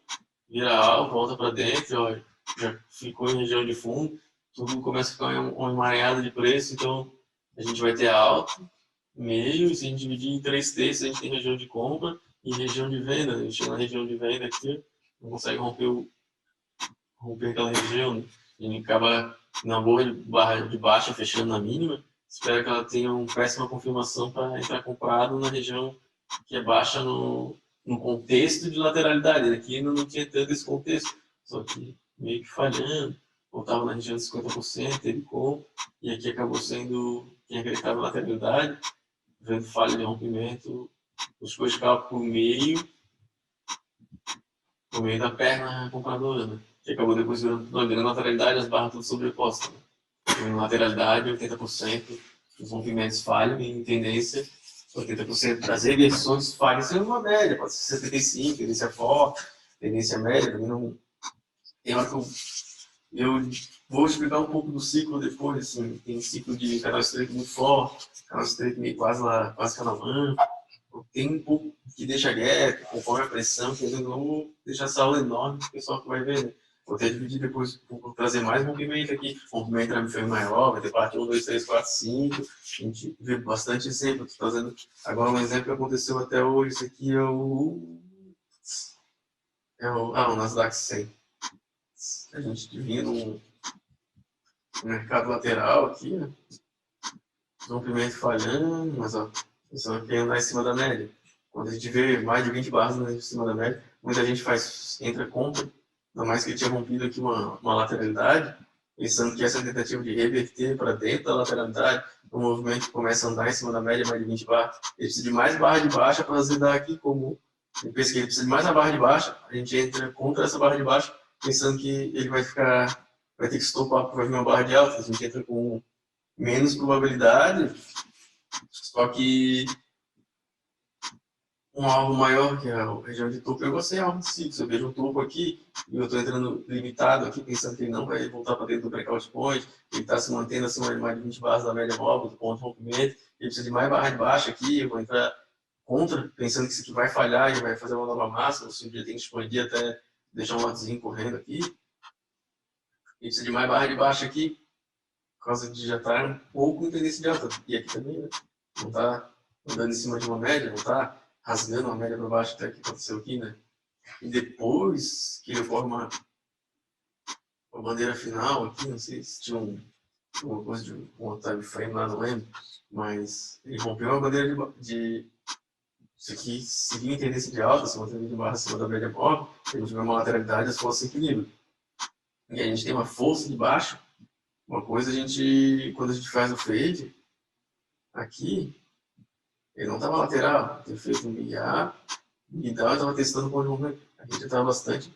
vira alvo, volta para dentro, ó, já ficou em região de fundo, tudo começa a ficar uma emaranhada de preço, então a gente vai ter alto, meio, e se a gente dividir em 3 terços, a gente tem região de compra e região de venda. A gente chega na região de venda aqui, não consegue romper aquela região, né? A gente acaba na barra de baixa, fechando na mínima, espera que ela tenha uma péssima confirmação para entrar comprado na região que é baixa no contexto de lateralidade. Aqui ainda não tinha tanto esse contexto, só que meio que falhando, voltava na região de 50%, teve compra, e aqui acabou sendo quem acreditava na lateralidade, vendo falha de rompimento, buscou escala por meio da perna compradora, né? Que acabou depois virando lateralidade, as barras tudo sobrepostas. Né? Em lateralidade, 80% dos movimentos falham, em tendência, 80% das reversões falham sendo uma média, pode ser 75%, tendência forte, tendência média, também não. Tem hora que eu vou explicar um pouco do ciclo depois, assim, tem ciclo de canal estreito muito forte, canal estreito meio quase canal amplo, tem um pouco que deixa gap, conforme a pressão, que eu não vou deixar essa aula enorme para o pessoal que vai ver, né? Vou até dividir depois, vou trazer mais movimento aqui. Movimento na foi maior, vai ter parte 1, 2, 3, 4, 5. A gente vê bastante exemplo. Estou trazendo agora um exemplo que aconteceu até hoje. Isso aqui é o Nasdaq 100. A gente vinha num mercado lateral aqui, né? Movimento falhando, mas ó, só que andar em cima da média. Quando a gente vê mais de 20 barras em cima da média, muita gente entra compra, ainda mais que ele tinha rompido aqui uma lateralidade, pensando que essa é a tentativa de reverter para dentro da lateralidade, o movimento começa a andar em cima da média, mais de 20 barras. Ele precisa de mais barra de baixa para azedar aqui, como ele pensa que ele precisa de mais a barra de baixa, a gente entra contra essa barra de baixa, pensando que ele vai ter que estopar porque vai vir uma barra de alta, a gente entra com menos probabilidade, só que um alvo maior, que é a região de topo, eu gostei de alvo de ciclo. Se eu vejo um topo aqui e eu estou entrando limitado aqui, pensando que ele não vai voltar para dentro do breakout point, ele está se mantendo acima de mais de 20 barras da média móvel, do ponto de rompimento, ele precisa de mais barra de baixa aqui, eu vou entrar contra, pensando que isso aqui vai falhar e vai fazer uma nova máxima, ou se o dia tem que expandir até deixar um lotzinho correndo aqui. Ele precisa de mais barra de baixa aqui, por causa de já estar um pouco em tendência de alta. E aqui também, né? Não está andando em cima de uma média, não está rasgando uma média para baixo até que aconteceu aqui, né? E depois que ele forma a bandeira final aqui, não sei se tinha uma coisa de um time frame lá, não lembro, mas ele rompeu a bandeira de isso aqui seguir em tendência de alta, se mantendo de barra acima da média móvel, ele tiver uma lateralidade, as forças se equilibram. e a gente tem uma força de baixo, uma coisa quando a gente faz o fade, aqui, ele não estava lateral, ele fez um BA, então eu estava testando com o movimento. A gente estava bastante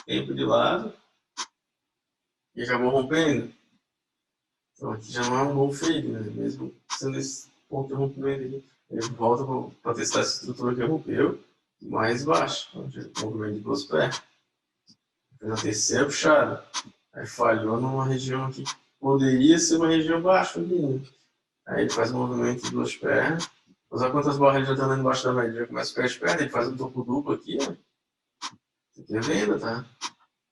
tempo de lado e acabou rompendo. Então aqui já não é um bom fade, né? Mesmo sendo esse ponto de rompimento aqui. Ele volta para testar essa estrutura que rompeu, mais baixo, movimento de duas pernas. Na terceira puxada, aí falhou numa região aqui que poderia ser uma região baixa ali, né? Aí ele faz um movimento de duas pernas. Usar quantas barras ele já está dando embaixo da média? Já começa a ficar esperto, ele faz um topo duplo aqui, ó. Isso aqui é venda, tá?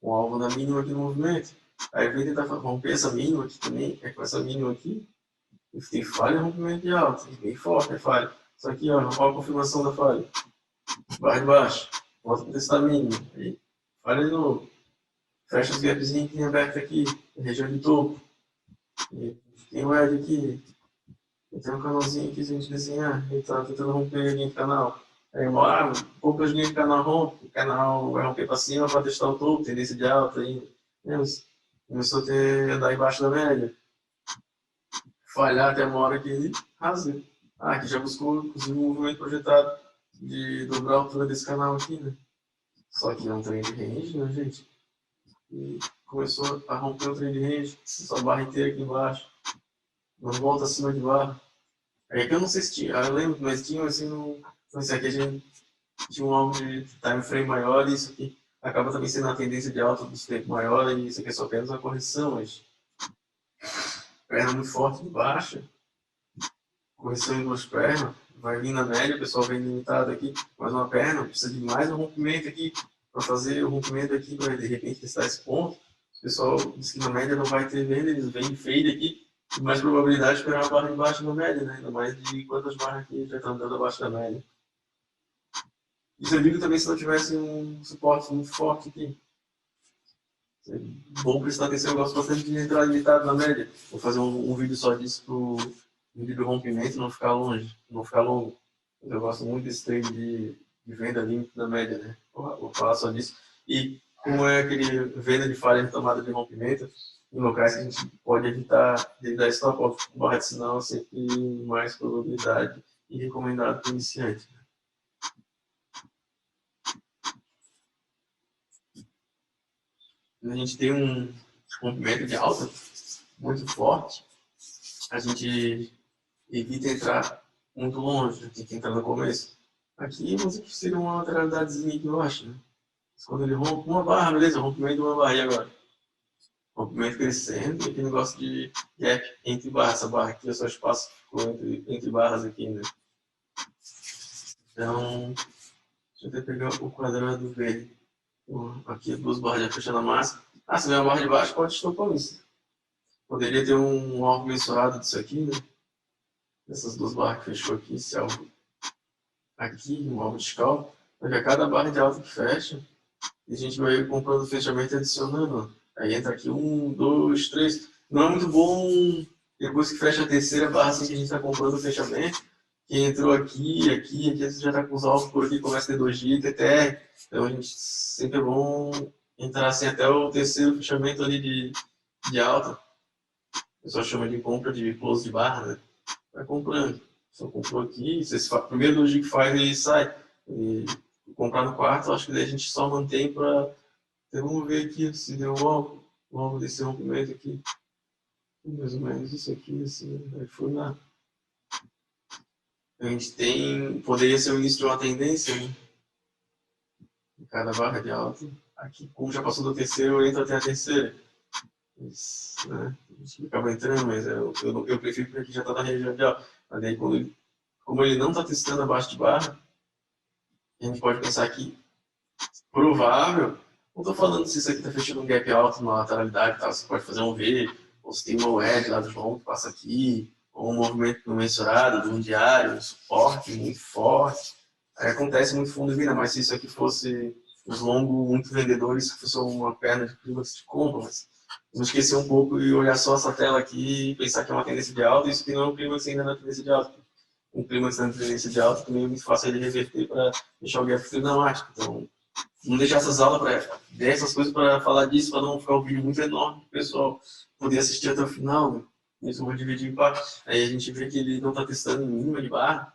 Um alvo na mínima aqui no movimento. Aí vem tentar romper essa mínima aqui também, é com essa mínima aqui. E tem falha e rompimento de alta, bem forte a falha. Só aqui, ó, olha a confirmação da falha. Barra de baixo, volta para testar a mínima. Aí, falha de novo. Fecha os gapzinhos que tem aberto aqui, região de topo. E tem o Ed aqui. E tem um canalzinho aqui, se a gente desenhar. Ele tá tentando romper a linha de canal. Aí, poucas linhas de canal rompe. O canal vai romper para cima para testar o topo, tendência de alta ainda. Começou a andar embaixo da média. Falhar até uma hora que ele rasga. Aqui já buscou, inclusive, um movimento projetado de dobrar a altura desse canal aqui, né? Só que é um trend range, né, gente? E começou a romper o trend range, só a barra inteira aqui embaixo. Não volta acima de barra. Aí que eu não sei se tinha, eu lembro, mas tinha assim isso aqui a gente tinha um alvo de time frame maior e isso aqui acaba também sendo a tendência de alta dos tempos maior e isso aqui é só apenas uma correção, mas perna muito forte de baixa, correção em duas pernas, vai vir na média, o pessoal vem limitado aqui, mais uma perna, precisa de mais um rompimento aqui para fazer o rompimento aqui, para de repente testar esse ponto. O pessoal diz que na média não vai ter venda, eles vêm de fade aqui, e mais probabilidade de esperar uma barra de baixo na média, né? Ainda mais de quantas barras aqui já estão dando abaixo da média. Isso eu digo também se não tivesse um suporte muito forte aqui. É bom prestar atenção, eu gosto bastante de entrar limitado na média. Vou fazer um vídeo só disso pro vídeo do rompimento não ficar longe, não ficar longo. Eu gosto muito desse trade de venda limite na média, né? Vou falar só disso. E como é aquele venda de falha em tomada de rompimento, em locais que a gente pode evitar de dar stop off com barra de sinal, sempre mais probabilidade e recomendado para o iniciante. Quando a gente tem um rompimento de alta muito forte, a gente evita entrar muito longe, tem que entrar no começo. Aqui você seria uma lateralidadezinha que eu acho, né? Mas quando ele rompe uma barra, beleza, rompimento de uma barra, e agora? Rompimento crescendo, e aquele negócio de gap entre barras, essa barra aqui é só espaço que ficou entre barras aqui, né? Então, deixa eu até pegar o quadrado verde. Aqui duas barras já fechando a massa. Se vier uma barra de baixo, pode estopar isso. Poderia ter um alvo mensurado disso aqui, né? Essas duas barras que fechou aqui, esse alvo aqui, um alvo de scalp. Porque a cada barra de alta que fecha, a gente vai comprando o fechamento e adicionando. Aí entra aqui 1, 2, 3. Não é muito bom depois que fecha a terceira barra assim que a gente está comprando o fechamento. Quem entrou aqui você já está com os alvos por aqui, começa a ter 2 dias, TTR. Então a gente sempre é bom entrar assim até o terceiro fechamento ali de alta. O pessoal chama de compra de close de barra, né? Vai comprando. Só comprou aqui, primeiro 2 dias que faz e sai. E comprar no quarto, acho que daí a gente só mantém para. Vamos ver aqui se deu o alvo desse rompimento aqui. Mais ou menos isso aqui, assim, aí foi lá. A gente poderia ser o início de uma tendência, né? Em cada barra de alta. Aqui, como já passou do terceiro, eu entro até a terceira. Isso, né? A gente acaba entrando, mas eu prefiro porque aqui já está na região de alta. Mas daí, como ele não está testando abaixo de barra, a gente pode pensar que provável. Não estou falando se isso aqui está fechando um gap alto, uma lateralidade, tal, você pode fazer um V, ou se tem uma wedge lá do João que passa aqui, ou um movimento mensurado de um diário, um suporte muito forte. Aí acontece muito fundo de vida, mas se isso aqui fosse os longos muito vendedores, que fosse uma perna de clímax de compra, mas vamos esquecer um pouco e olhar só essa tela aqui e pensar que é uma tendência de alta, e isso aqui não é um clímax ainda na tendência de alta. Um clímax na tendência de alta também é muito fácil de reverter para deixar o gap climático. Então, não deixar essas aulas para ver essas coisas para falar disso, para não ficar um vídeo muito enorme para o pessoal poder assistir até o final, né? Isso eu vou dividir em partes. Aí a gente vê que ele não está testando em mínima de barra,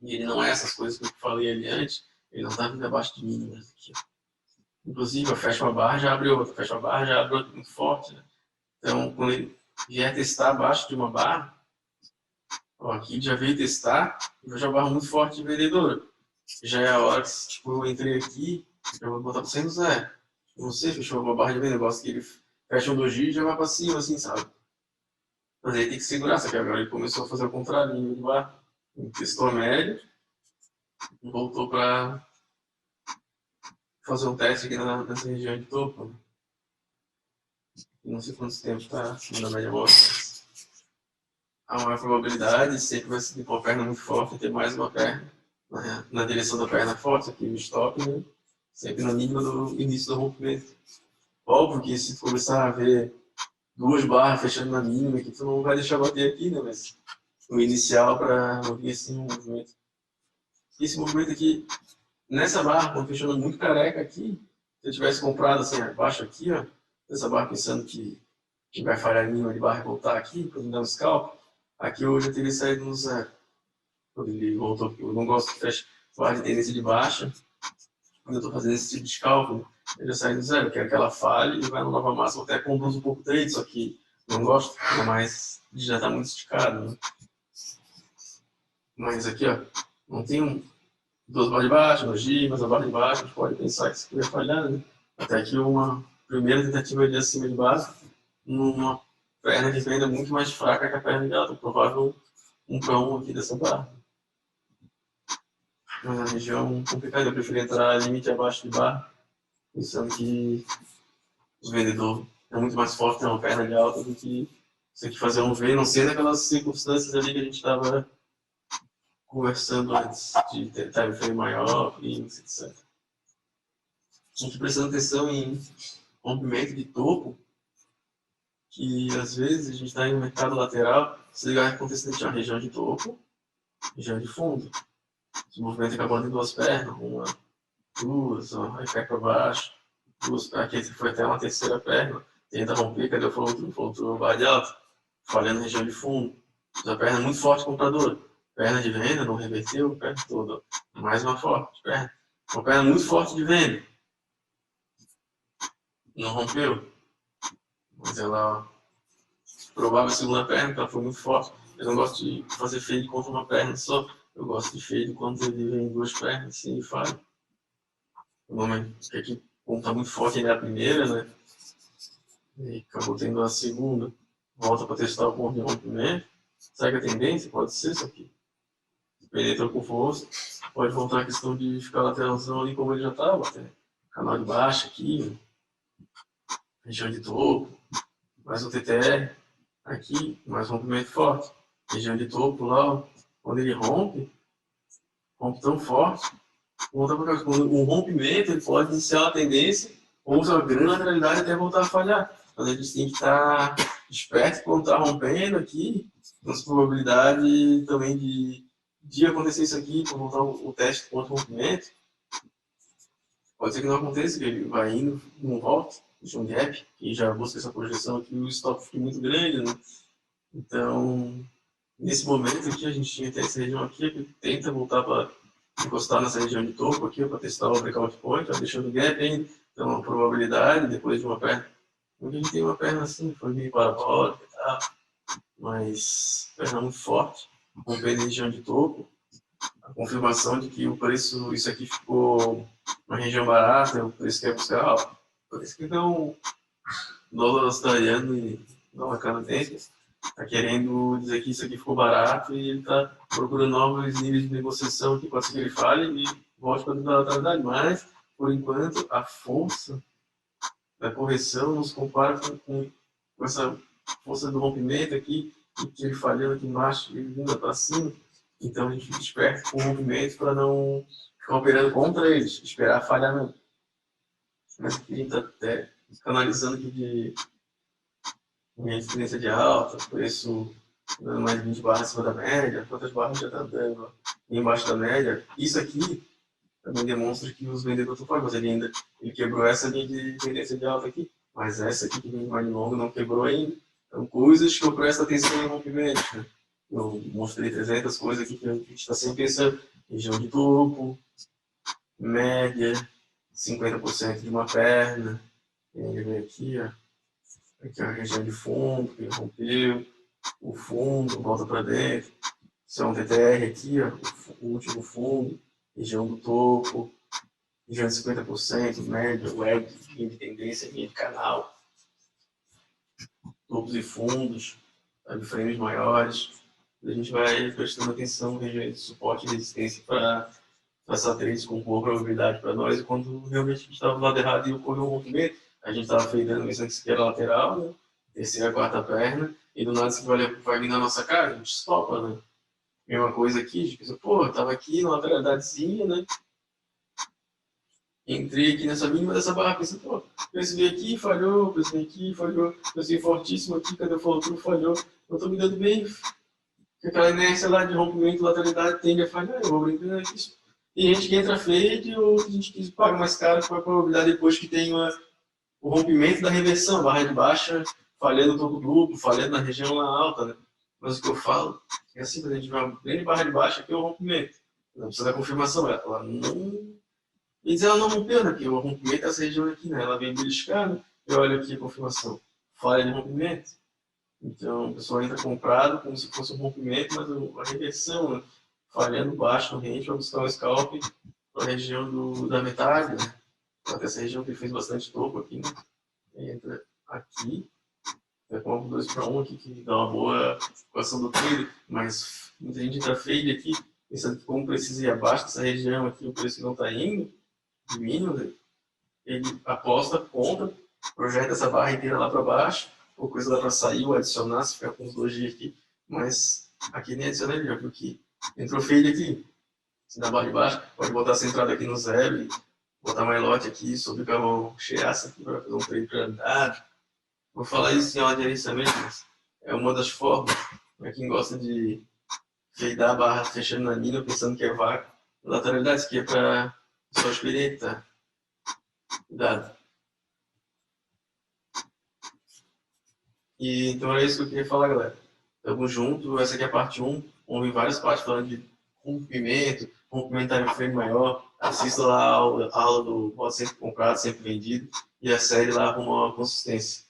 e ele não é essas coisas que eu falei ali antes, ele não está vindo abaixo de mínimas aqui. Inclusive, eu fecho uma barra, já abre outra, fecho uma barra, já abre outra muito forte, né? Então, quando ele vier testar abaixo de uma barra, ó, aqui já veio testar, eu vejo a barra muito forte de vendedora. Já é a hora que, tipo, eu entrei aqui, eu vou botar para 100 zero. Não sei, fechou uma barra de venda, eu gosto que ele fecha um doji e já vai para cima, assim, sabe? Mas aí tem que segurar, só que agora ele começou a fazer o contrário, ele vai, testou a média, voltou para fazer um teste aqui nessa região de topo. Não sei quanto tempo está acima da média móvel, mas a maior probabilidade sempre vai seguir com a perna muito forte e ter mais uma perna na direção da perna forte, aqui no stop, né? Sempre na mínima do início do rompimento. Óbvio que se começar a ver duas barras fechando na mínima, que tu não vai deixar bater aqui, né? Mas o inicial para ouvir assim um movimento. Esse movimento aqui, nessa barra, quando fechando muito careca aqui, se eu tivesse comprado assim abaixo aqui, ó, essa barra pensando que vai falhar a mínima de barra e voltar aqui, para me dar um scalp, aqui eu já teria saído no zero. Quando ele voltou, porque eu não gosto de fechar barra de tendência de baixa. Quando eu estou fazendo esse tipo de cálculo, eu já saio do zero. Eu quero que ela falhe e vai no nova máxima, até conduz um pouco o trade, só que não gosto, mas já está muito esticado. Né? Mas aqui, ó, não tem duas barras de baixo, doji, mas a barra de baixo, a gente pode pensar que isso aqui vai falhar, né? Até que uma primeira tentativa de acima de baixo, numa perna de venda muito mais fraca que a perna de alta, provável 1 para 1 aqui dessa barra. Mas a região complicada, eu prefiro entrar limite abaixo de barra, pensando que o vendedor é muito mais forte ter uma perna de alta do que isso aqui fazer um V, não ser naquelas circunstâncias ali que a gente estava conversando antes, de ter time frame maior, índice, etc. A gente prestando atenção em rompimento de topo, que às vezes a gente está em um mercado lateral, se ligar acontecendo uma região de topo, região de fundo. Esse movimento acabando em duas pernas, uma, duas, ó, aí cai para baixo, duas, aqui foi até uma terceira perna, tenta romper, cadê o follow-through barra de alta, falhando na região de fundo. A perna muito forte compradora, perna de venda, não reverteu, perna toda, mais uma forte, perna. Uma perna muito forte de venda, não rompeu, mas ela, provável segunda perna, porque ela foi muito forte. Eu não gosto de fazer fade contra uma perna só, eu gosto de fade quando ele vem em duas pernas, assim, e falha. No momento que aqui, como está muito forte ainda é a primeira, né? E acabou tendo a segunda, volta para testar o ponto de rompimento, segue a tendência, pode ser isso aqui. Se penetra com força, pode voltar a questão de ficar lateralzão ali como ele já estava, até canal de baixa aqui, região de topo, mais um TTR, aqui, mais rompimento forte, região de topo lá, ó, quando ele rompe tão forte, volta para quando o rompimento ele pode iniciar a tendência ou usar a grande lateralidade até voltar a falhar. Mas a gente tem que estar esperto quando está rompendo aqui, nossa probabilidade também de acontecer isso aqui, para voltar o teste contra o rompimento, pode ser que não aconteça, que ele vai indo, não volta, deixa um gap, e já busca essa projeção aqui, o stop fica muito grande, né? Então, nesse momento aqui, a gente tinha até essa região aqui, que tenta voltar para encostar nessa região de topo aqui, para testar o breakout point, tá deixando gap ainda, então uma probabilidade, depois de uma perna, porque a gente tem uma perna assim, foi meio parabólica e tal, mas perna muito forte, rompendo a região de topo, a confirmação de que o preço, isso aqui ficou uma região barata, o preço quer buscar alto. Por isso que então, o dólar australiano e dólar canadense está querendo dizer que isso aqui ficou barato e ele está procurando novos níveis de negociação que pode ser que ele fale e volte para a lateralidade. Mas, por enquanto, a força da correção nos compara com essa força do rompimento aqui, que ele falhando aqui embaixo e vindo para cima. Então a gente fica esperto com o movimento para não ficar operando contra eles, esperar falhar não. Mas aqui a gente está até analisando aqui de minha tendência de alta, preço dando mais 20 barras acima da média, quantas barras já está dando embaixo da média. Isso aqui também demonstra que os vendedores estão falando, mas ele quebrou essa linha de tendência de alta aqui, mas essa aqui que vem mais longo não quebrou ainda. Então, coisas que eu presto atenção em rompimento, né? Eu mostrei 300 coisas aqui que a gente está sempre pensando. Região de topo, média, 50% de uma perna. Ele vem aqui, ó. Aqui é a região de fundo, que rompeu. O fundo, volta para dentro. Isso é um TTR aqui, ó. O último fundo. Região do topo. Região de 50%, média, web, linha de tendência, linha de canal. Topos e fundos, frames maiores. A gente vai prestando atenção, regiões de suporte e resistência para passar trades com boa probabilidade para nós. E quando realmente a gente estava do lado errado e ocorreu um rompimento, a gente estava feitando isso aqui que era lateral, né? Terceira, quarta perna, e do nada isso vai vir na nossa cara, a gente estopa, né? Mesma coisa aqui, a gente pensa, pô, eu estava aqui na lateralidadezinha, né? Entrei aqui nessa mínima dessa barra, pensei, pô, percebi aqui, falhou, percebi aqui, falhou, percebi fortíssimo aqui, cadê o follow-through, falhou, eu tô me dando bem, porque aquela inércia lá de rompimento, lateralidade tende a falhar, eu vou brincando aqui. Tem gente que entra fade ou tem gente que paga mais caro com a probabilidade depois que tem o rompimento da reversão, barra de baixa, falhando no topo duplo, falhando na região lá alta, né? Mas o que eu falo é assim, quando a gente vai uma grande barra de baixa, aqui é o rompimento. Não precisa da confirmação, ela não... E diz ela não rompeu, né? Porque o rompimento é essa região aqui, né? Ela vem beliscando, e olha aqui a confirmação. Falha de rompimento. Então, o pessoal entra comprado como se fosse um rompimento, mas a reversão, né? Falhando baixo no range, vai buscar um scalp para a região da metade, né? Até essa região que ele fez bastante topo aqui, né? Entra aqui, vai com um 2 para 1 aqui, que dá uma boa equação do trade, mas muita gente entra fade aqui, pensando que como precisa ir abaixo dessa região aqui, o preço não está indo, de mínimo, né? Ele aposta, compra, projeta essa barra inteira lá para baixo, ou coisa dá para sair ou adicionar, se ficar com os 2 dias aqui, mas aqui nem adiciona ele já, porque entrou fade aqui, se na barra de baixo, pode botar essa entrada aqui no zero e botar mais lote aqui, sobre o carro cheiraça aqui para fazer um trade para andar. Vou falar isso em aula de gerenciamento, mas é uma das formas, para quem gosta de fadear a barra fechando na mina, pensando que é vácuo, lateralidade, isso aqui é para só experiente, tá? Cuidado. E então era isso que eu queria falar, galera. Tamo junto, essa aqui é a parte 1. Vamos ver várias partes falando de rompimento time frame maior. Assista lá a aula do Bota Sempre Comprado, Sempre Vendido. E a série lá arruma uma consistência.